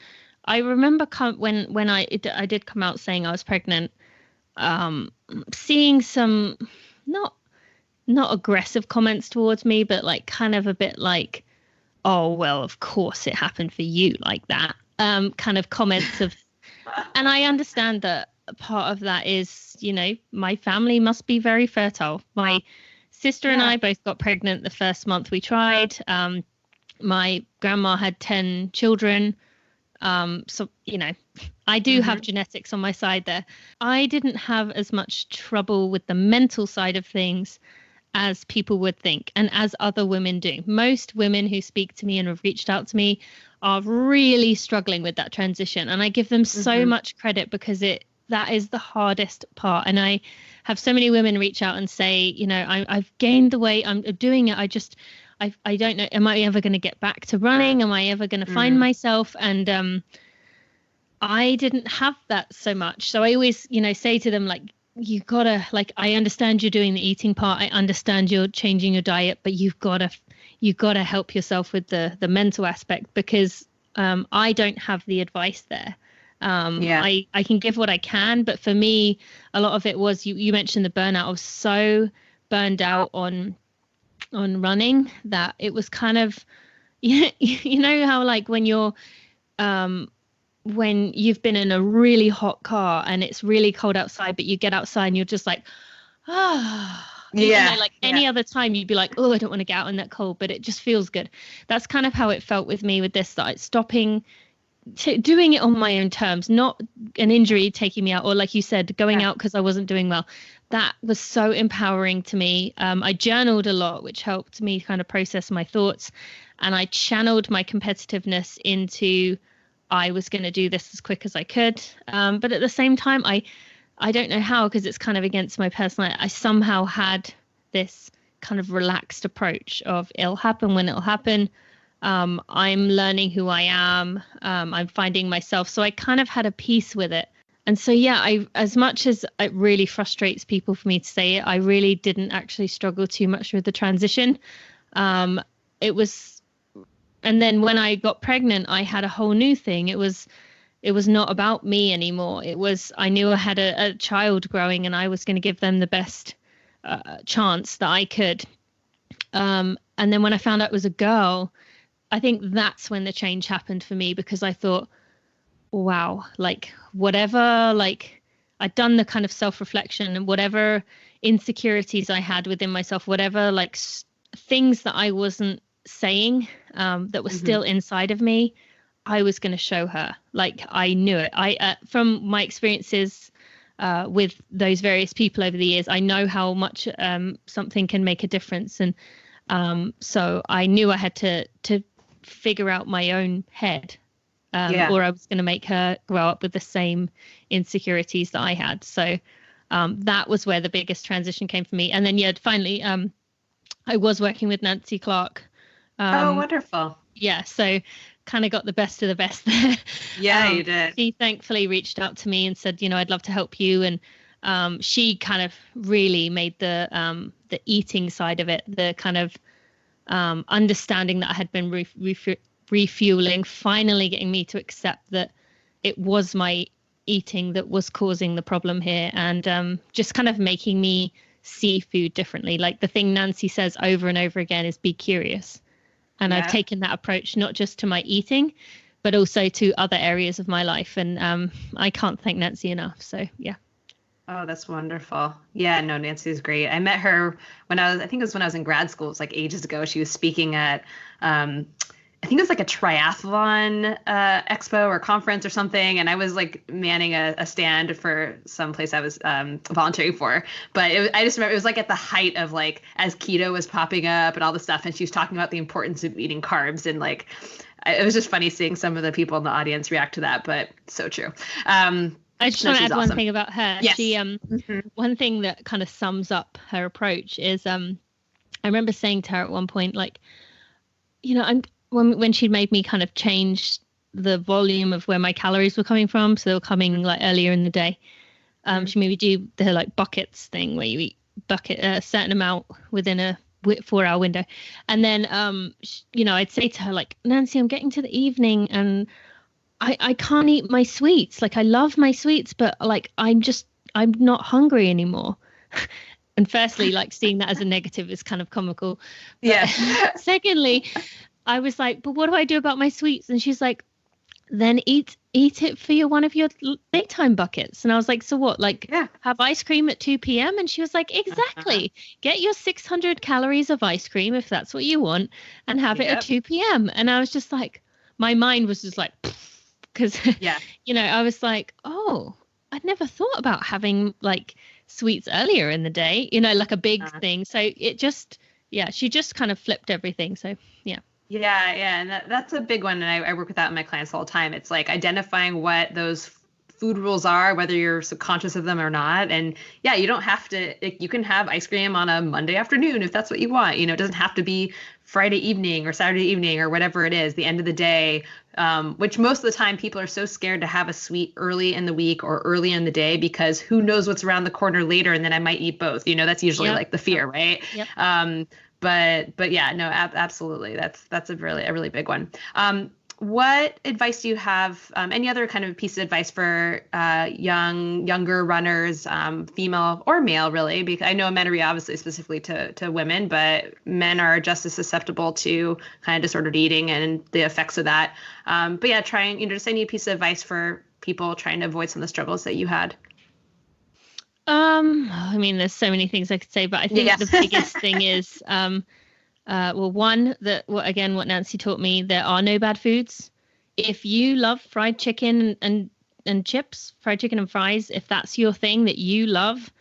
I remember when I did come out saying I was pregnant, seeing some not aggressive comments towards me, but like kind of a bit like, oh, well, of course it happened for you, like that kind of comments of, and I understand that part of that is, my family must be very fertile. My sister and I both got pregnant the first month we tried. My grandma had 10 children. So, I do have genetics on my side there. I didn't have as much trouble with the mental side of things as people would think, and as other women do. Most women who speak to me and have reached out to me are really struggling with that transition. And I give them so much credit because that is the hardest part. And I have so many women reach out and say, I've gained the weight, I'm doing it. I don't know, am I ever going to get back to running? Am I ever going to find myself? And I didn't have that so much. So I always, say to them, like, you gotta, like, I understand you're doing the eating part. I understand you're changing your diet, but you've gotta help yourself with the mental aspect, because I don't have the advice there. I can give what I can, but for me, a lot of it was, you mentioned the burnout. I was so burned out on running that it was kind of, you know how like when you're when you've been in a really hot car and it's really cold outside, but you get outside and you're just like, any other time you'd be like, oh, I don't want to get out in that cold, but it just feels good. That's kind of how it felt with me with this, that stopping doing it on my own terms, not an injury taking me out, or like you said, going out because I wasn't doing well. That was so empowering to me. I journaled a lot, which helped me kind of process my thoughts, and I channeled my competitiveness into, I was going to do this as quick as I could. But at the same time, I don't know how, because it's kind of against my personality. I somehow had this kind of relaxed approach of, it'll happen when it'll happen. I'm learning who I am. I'm finding myself. So I kind of had a peace with it. And so, as much as it really frustrates people for me to say it, I really didn't actually struggle too much with the transition. It was, and then when I got pregnant, I had a whole new thing. It was not about me anymore. It was, I knew I had a child growing and I was going to give them the best chance that I could. And then when I found out it was a girl, I think that's when the change happened for me, because I thought, wow, like whatever, like I'd done the kind of self-reflection, and whatever insecurities I had within myself, whatever like things that I wasn't saying, that were still inside of me, I was going to show her. Like I knew it. From my experiences with those various people over the years, I know how much something can make a difference. And so I knew I had to figure out my own head, or I was going to make her grow up with the same insecurities that I had. So that was where the biggest transition came for me. And then, finally, I was working with Nancy Clark.
Oh, wonderful.
Yeah, so kind of got the best of the best there.
Yeah, you did.
She thankfully reached out to me and said, I'd love to help you. And she kind of really made the eating side of it, the kind of understanding that I had been refueling, finally getting me to accept that it was my eating that was causing the problem here, and just kind of making me see food differently. Like the thing Nancy says over and over again is be curious. And I've taken that approach not just to my eating, but also to other areas of my life. And I can't thank Nancy enough. So, yeah.
Oh, that's wonderful. Yeah, no, Nancy's great. I met her I think it was when I was in grad school. It was like ages ago. She was speaking at, I think it was like a triathlon expo or conference or something. And I was like manning a stand for some place I was volunteering for. But I just remember it was like at the height of like as keto was popping up and all the stuff. And she was talking about the importance of eating carbs. And like, it was just funny seeing some of the people in the audience react to that. But so true.
I just want to add one thing about her.
Yes.
She, one thing that kind of sums up her approach is, I remember saying to her at one point, like, when she'd made me kind of change the volume of where my calories were coming from, so they were coming like earlier in the day, she made me do the like buckets thing where you eat a certain amount within a 4-hour window. And then, I'd say to her, like, Nancy, I'm getting to the evening and I can't eat my sweets. Like, I love my sweets, but like, I'm not hungry anymore. And firstly, like seeing that as a negative is kind of comical. But
yeah.
Secondly, I was like, but what do I do about my sweets? And she's like, then eat it for one of your daytime buckets. And I was like, so what? Like, have ice cream at 2 p.m.? And she was like, exactly. Get your 600 calories of ice cream if that's what you want, and have it at 2 p.m. And I was just like, my mind was just like, because, I was like, oh, I'd never thought about having like sweets earlier in the day, like a big thing. So it just, she just kind of flipped everything. So, yeah.
Yeah. And that's a big one. And I work with that with my clients all the time. It's like identifying what those food rules are, whether you're subconscious of them or not. And you don't have to, you can have ice cream on a Monday afternoon if that's what you want. It doesn't have to be Friday evening or Saturday evening or whatever it is, the end of the day, which most of the time people are so scared to have a sweet early in the week or early in the day because who knows what's around the corner later, and then I might eat both. That's usually like the fear, right?
Yep.
But yeah, no, absolutely. That's a really big one. What advice do you have? Any other kind of piece of advice for younger runners, female or male, really? Because I know amenorrhea obviously specifically to women, but men are just as susceptible to kind of disordered eating and the effects of that. But yeah, trying, just any piece of advice for people trying to avoid some of the struggles that you had.
I mean, there's so many things I could say, but I think the biggest thing is, one, what Nancy taught me, there are no bad foods. If you love fried chicken and chips, fried chicken and fries, if that's your thing that you love,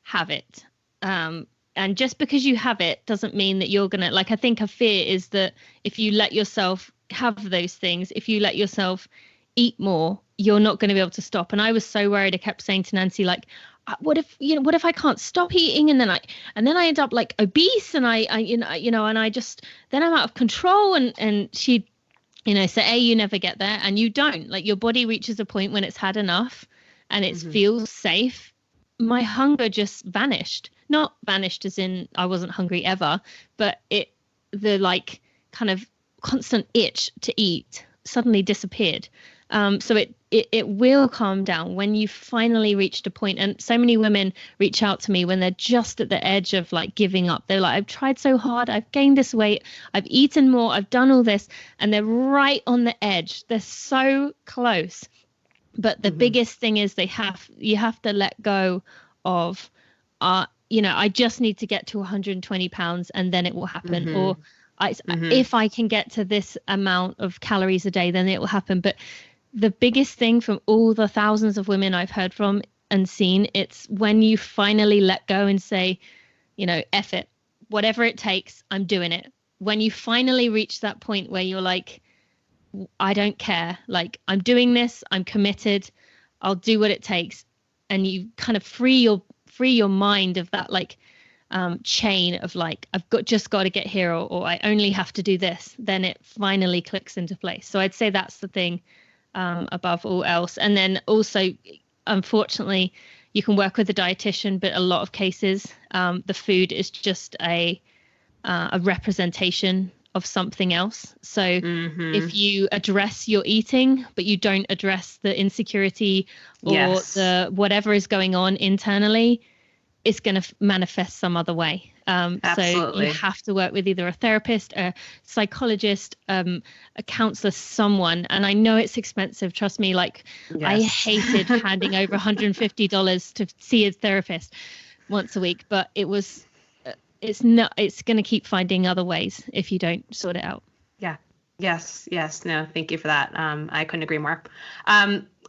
have it. And just because you have it doesn't mean that you're going to, like, I think a fear is that if you let yourself have those things, if you let yourself eat more, you're not going to be able to stop. And I was so worried. I kept saying to Nancy, like, what if I can't stop eating, and then I end up like obese, and I and then I'm out of control, and she, say, you never get there, and you don't. Like, your body reaches a point when it's had enough and it feels safe. My hunger just vanished. Not vanished as in I wasn't hungry ever, but the like kind of constant itch to eat suddenly disappeared. So it will calm down when you finally reached a point. And so many women reach out to me when they're just at the edge of like giving up. They're like, I've tried so hard, I've gained this weight, I've eaten more, I've done all this, and they're right on the edge. They're so close. But the biggest thing is you have to let go of, I just need to get to 120 pounds and then it will happen. Or if I can get to this amount of calories a day, then it will happen. But the biggest thing from all the thousands of women I've heard from and seen, it's when you finally let go and say, F it, whatever it takes, I'm doing it. When you finally reach that point where you're like, I don't care, like I'm doing this, I'm committed, I'll do what it takes. And you kind of free your mind of that like chain of like, just got to get here, or I only have to do this, then it finally clicks into place. So I'd say that's the thing above all else. And then also, unfortunately, you can work with a dietitian, but a lot of cases, the food is just a representation of something else. So if you address your eating, but you don't address the insecurity or the whatever is going on internally, it's going to manifest some other way. So you have to work with either a therapist, a psychologist, a counselor, someone. And I know it's expensive. Trust me, like I hated handing over $150 to see a therapist once a week, but it's going to keep finding other ways if you don't sort it out.
Yeah. Yes. No, thank you for that. I couldn't agree more.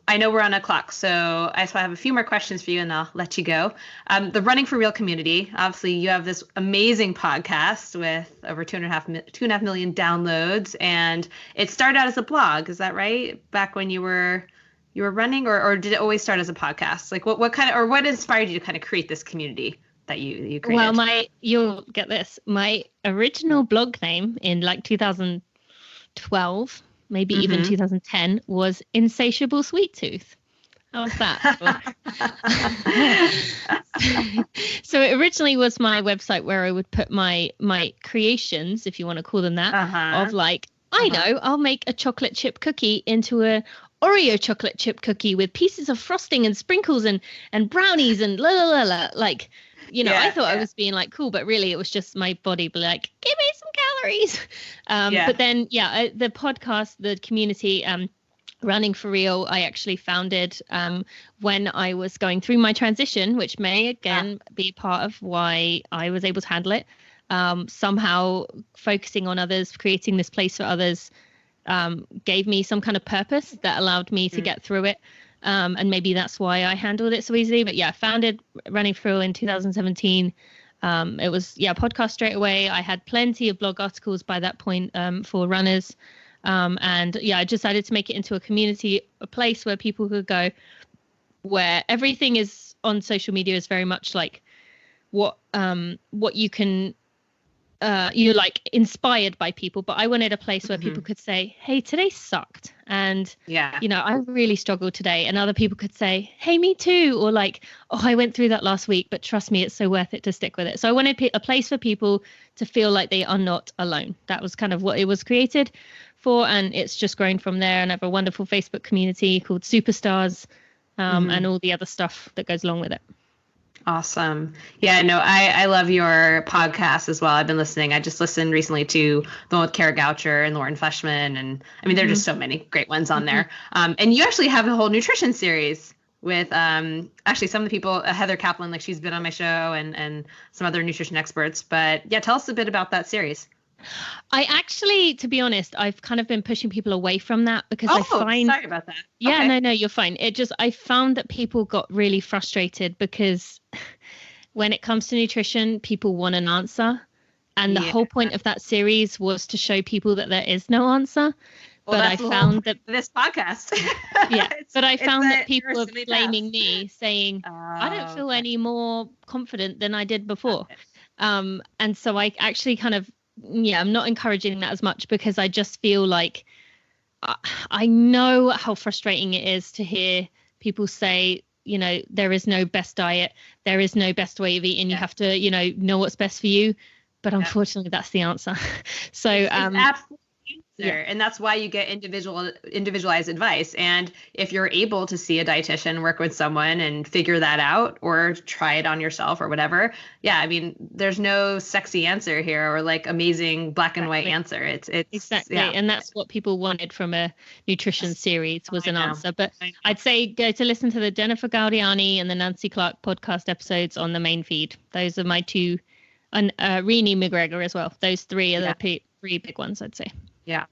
I know we're on a clock, so I have a few more questions for you and I'll let you go. The Running for Real community, obviously you have this amazing podcast with over 2.5 million downloads, and it started out as a blog. Is that right? Back when you were running, or did it always start as a podcast? Like what inspired you to kind of create this community that you created?
Well, you'll get this. My original blog name in like 2012, maybe even 2010, was Insatiable Sweet Tooth. How was that? So it originally was my website where I would put my creations, if you want to call them that, of like, I'll make a chocolate chip cookie into a Oreo chocolate chip cookie with pieces of frosting and sprinkles and brownies and la la la la. Like, I thought I was being like cool, but really it was just my body be like, give me some calories. But then, the podcast, the community, Running for Real, I actually founded when I was going through my transition, which may again be part of why I was able to handle it. Somehow focusing on others, creating this place for others, gave me some kind of purpose that allowed me to get through it. And maybe that's why I handled it so easily. But I founded Running for Real in 2017. It was podcast straight away. I had plenty of blog articles by that point for runners. I decided to make it into a community, a place where people could go, where everything is on social media is very much like what you can, you're like inspired by people, but I wanted a place where people could say, hey, today sucked. And, I really struggled today. And other people could say, hey, me too. Or like, oh, I went through that last week, but trust me, it's so worth it to stick with it. So I wanted a place for people to feel like they are not alone. That was kind of what it was created for. And it's just grown from there. And I have a wonderful Facebook community called Superstars, and all the other stuff that goes along with it.
Awesome. Yeah, no, I love your podcast as well. I've been listening. I just listened recently to the one with Kara Goucher and Lauren Fleshman. And I mean, there are just so many great ones on there. And you actually have a whole nutrition series with actually some of the people, Heather Kaplan, like she's been on my show, and some other nutrition experts. But tell us a bit about that series.
I actually, to be honest, I've kind of been pushing people away from that because I find...
sorry about that.
Yeah,
okay.
No, you're fine. I found that people got really frustrated because when it comes to nutrition, people want an answer. And the whole point of that series was to show people that there is no answer.
Well, but I found that this podcast.
But I found that people were blaming me, saying, I don't feel any more confident than I did before. And so I actually kind of, I'm not encouraging that as much because I just feel like I know how frustrating it is to hear people say, there is no best diet, there is no best way of eating, you have to, know what's best for you. But unfortunately, that's the answer. So
it's absolutely answer. And that's why you get individualized advice. And if you're able to see a dietitian, work with someone and figure that out, or try it on yourself or whatever. Yeah. I mean, there's no sexy answer here or like amazing black and white answer. It's
exactly.
yeah.
And that's what people wanted from a nutrition series was an answer. But I'd say go to listen to the Jennifer Gaudiani and the Nancy Clark podcast episodes on the main feed. Those are my two, and Renee McGregor as well. Those three are the three big ones, I'd say.
Yeah.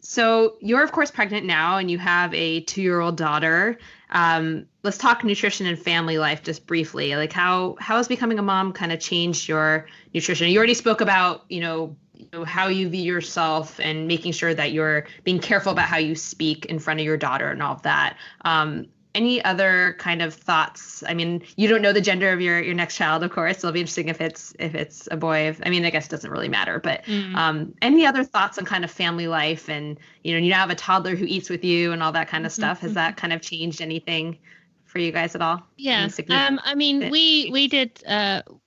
So you're of course pregnant now and you have a 2-year-old daughter. Let's talk nutrition and family life just briefly. Like how has becoming a mom kind of changed your nutrition? You already spoke about, how you view yourself and making sure that you're being careful about how you speak in front of your daughter and all of that. Any other kind of thoughts? I mean, you don't know the gender of your next child, of course. It'll be interesting if it's a boy. I guess it doesn't really matter. But any other thoughts on kind of family life and, you now have a toddler who eats with you and all that kind of stuff. Has that kind of changed anything for you guys at all?
Yeah. We did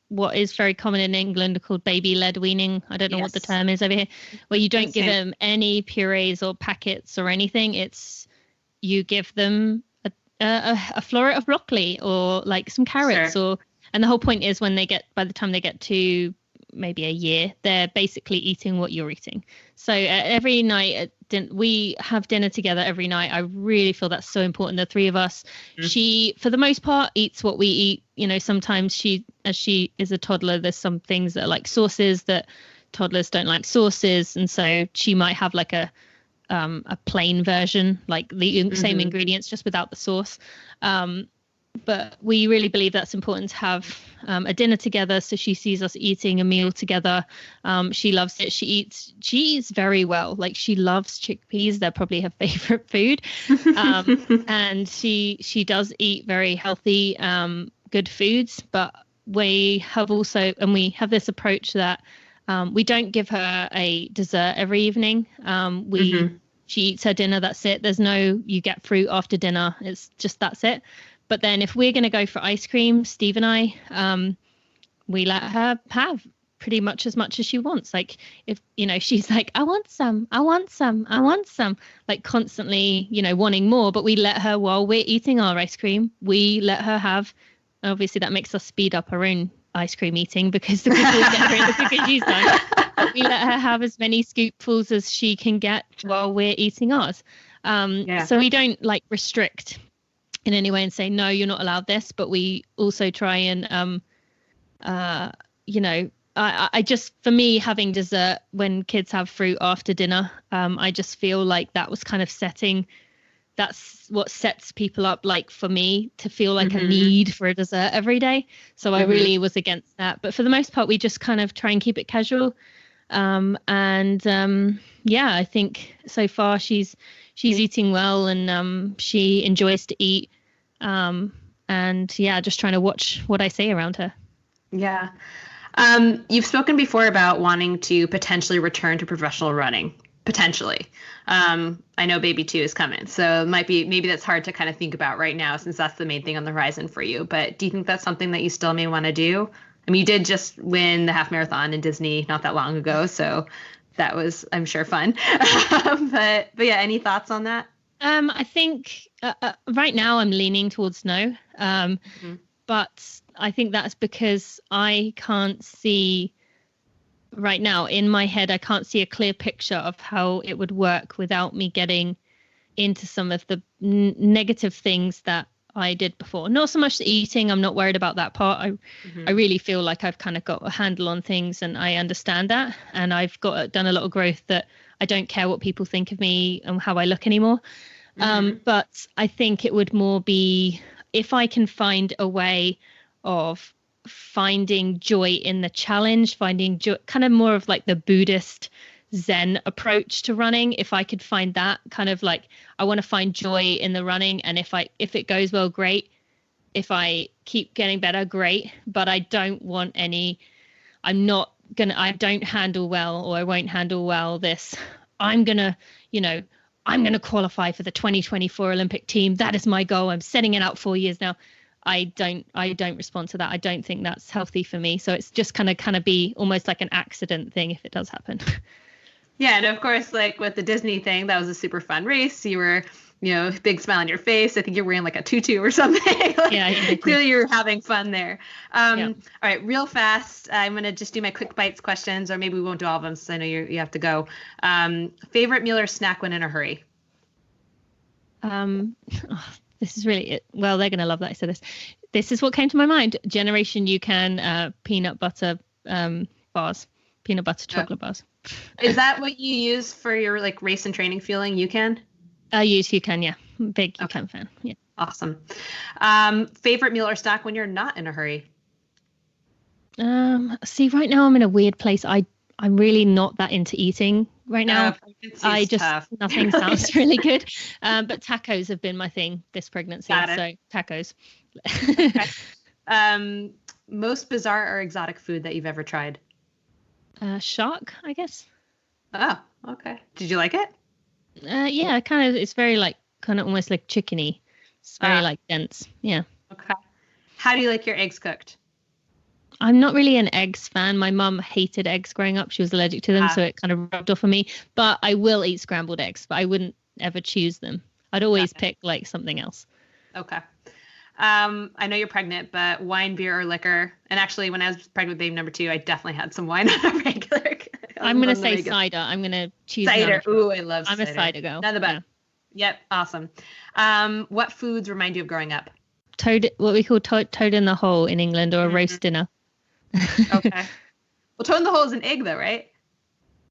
what is very common in England called baby-led weaning. I don't know what the term is over here, where you don't give them any purees or packets or anything. It's you give them a floret of broccoli or like some carrots and the whole point is by the time they get to maybe a year, they're basically eating what you're eating. So every night we have dinner together every night. I really feel that's so important. The three of us, she, for the most part, eats what we eat. Sometimes as she is a toddler, there's some things that are like sauces that toddlers don't like sauces. And so she might have like a plain version, like the same ingredients, just without the sauce. But we really believe that's important to have a dinner together. So she sees us eating a meal together. She loves it. She eats very well. Like she loves chickpeas. They're probably her favorite food. And she does eat very healthy, good foods. But we have this approach that we don't give her a dessert every evening. She eats her dinner. That's it. There's no, you get fruit after dinner. It's just, that's it. But then if we're going to go for ice cream, Steve and I, we let her have pretty much as she wants. Like if, she's like, I want some, like constantly, wanting more, but we let her, while we're eating our ice cream, we let her have, obviously that makes us speed up our own ice cream eating because the quicker we get her in, the quicker she's done. But we let her have as many scoopfuls as she can get while we're eating ours. So we don't like restrict in any way and say, no, you're not allowed this. But we also try and, I just, for me, having dessert when kids have fruit after dinner, I just feel like that was kind of that's what sets people up, like for me to feel like a need for a dessert every day. So I really was against that. But for the most part, we just kind of try and keep it casual. I think so far she's eating well and she enjoys to eat. Just trying to watch what I say around her. Yeah.
You've spoken before about wanting to potentially return to professional running. Potentially. I know baby 2 is coming, so maybe that's hard to kind of think about right now since that's the main thing on the horizon for you. But do you think that's something that you still may want to do? I mean, you did just win the half marathon in Disney not that long ago, so that was, I'm sure, fun. but yeah, any thoughts on that?
I think right now I'm leaning towards no. But I think that's because I can't see right now in my head, I can't see a clear picture of how it would work without me getting into some of the negative things that I did before. Not so much the eating. I'm not worried about that part. I really feel like I've kind of got a handle on things and I understand that. And I've done a lot of growth that I don't care what people think of me and how I look anymore. But I think it would more be if I can find a way of finding joy in the challenge, finding joy, kind of more of like the Buddhist Zen approach to running. If I could find that kind of like, I want to find joy in the running. And if it goes well, great. If I keep getting better, great. But I don't want I don't handle well, or I won't handle well this. I'm going to qualify for the 2024 Olympic team. That is my goal. I'm setting it out 4 years now. I don't respond to that. I don't think that's healthy for me. So it's just kind of be almost like an accident thing if it does happen.
Yeah, and of course, like with the Disney thing, that was a super fun race. You were, big smile on your face. I think you're wearing like a tutu or something. Like,
Yeah.
clearly you're having fun there.
Yeah.
All right, real fast. I'm gonna just do my quick bites questions, or maybe we won't do all of them, since I know you have to go. Favorite meal or snack when in a hurry?
This is really it. Well, they're gonna love that I said this. This is what came to my mind. Generation UCAN peanut butter bars, peanut butter chocolate bars.
Is that what you use for your like race and training fueling? UCAN?
I use UCAN, yeah. Big UCAN fan. Yeah.
Awesome. Favorite meal or snack when you're not in a hurry?
See, right now I'm in a weird place. I'm really not that into eating right now. I just
tough.
Nothing sounds really good. But tacos have been my thing this pregnancy. So tacos.
Okay. Most bizarre or exotic food that you've ever tried?
Shark, I guess.
Oh, okay. Did you like it?
Yeah, kind of. It's very like kind of almost like chickeny. It's very like dense. Yeah.
Okay. How do you like your eggs cooked?
I'm not really an eggs fan. My mum hated eggs growing up. She was allergic to them, so it kind of rubbed off on me. But I will eat scrambled eggs, but I wouldn't ever choose them. I'd always pick like something else.
Okay. I know you're pregnant, but wine, beer, or liquor? And actually, when I was pregnant with baby number 2, I definitely had some wine on a regular.
I'm going to say cider. I'm going to choose
cider. Ooh, I love cider.
I'm a cider girl.
None of the best. Yep. Awesome. What foods remind you of growing up?
Toad, what we call toad in the hole in England, or a roast dinner.
Okay. Well, toad in the hole is an egg though, right?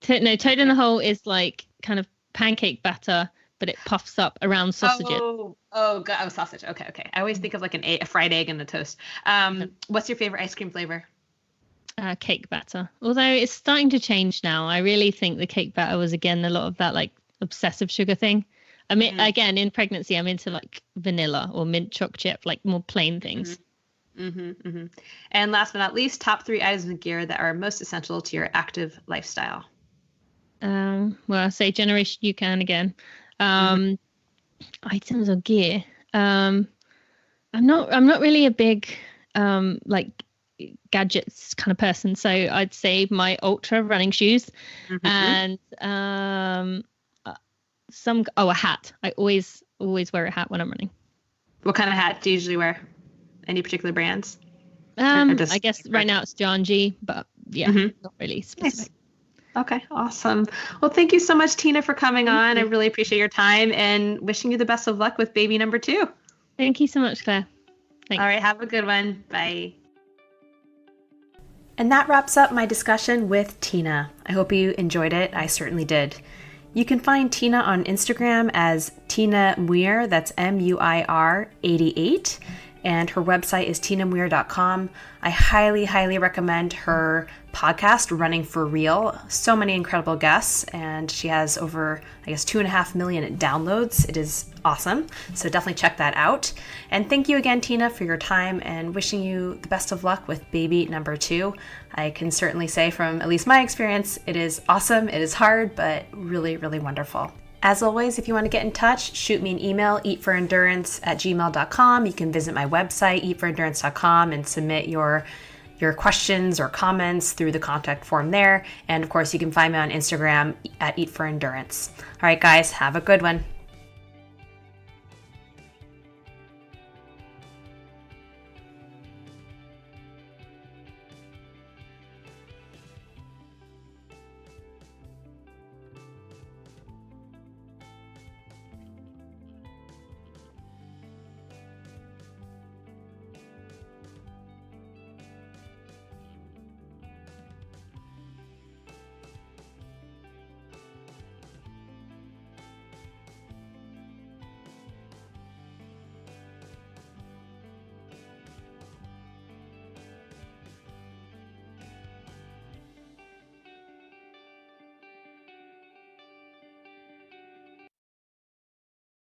No, toad in the hole is like kind of pancake batter, but it puffs up around sausages.
Oh, God. Oh, sausage. Okay. I always think of like a fried egg in a toast. What's your favorite ice cream flavor?
Cake batter. Although it's starting to change now. I really think the cake batter was, again, a lot of that like obsessive sugar thing. I mean, again, in pregnancy, I'm into like vanilla or mint choc chip, like more plain things.
And last but not least, top 3 items of gear that are most essential to your active lifestyle.
Well, I say Generation UCAN again. Items of gear. I'm not really a big like gadgets kind of person, so I'd say my Ultra running shoes and a hat. I always wear a hat when I'm running.
What kind of hat do you usually wear? Any particular brands?
I guess right now it's John G, but yeah, not really specific.
Nice. Okay, awesome. Well, thank you so much, Tina, for coming on. I really appreciate your time and wishing you the best of luck with baby number 2.
Thank you so much, Claire. Thanks.
All right, have a good one. Bye.
And that wraps up my discussion with Tina. I hope you enjoyed it. I certainly did. You can find Tina on Instagram as Tina Muir, that's MUIR 88, and her website is tinamuir.com. I highly, highly recommend her podcast, Running for Real. So many incredible guests, and she has over, 2.5 million downloads. It is awesome. So definitely check that out. And thank you again, Tina, for your time, and wishing you the best of luck with baby number 2. I can certainly say from at least my experience, it is awesome. It is hard, but really, really wonderful. As always, if you want to get in touch, shoot me an email, eatforendurance@gmail.com. You can visit my website, eatforendurance.com, and submit your questions or comments through the contact form there. And of course, you can find me on Instagram at eatforendurance. All right, guys, have a good one.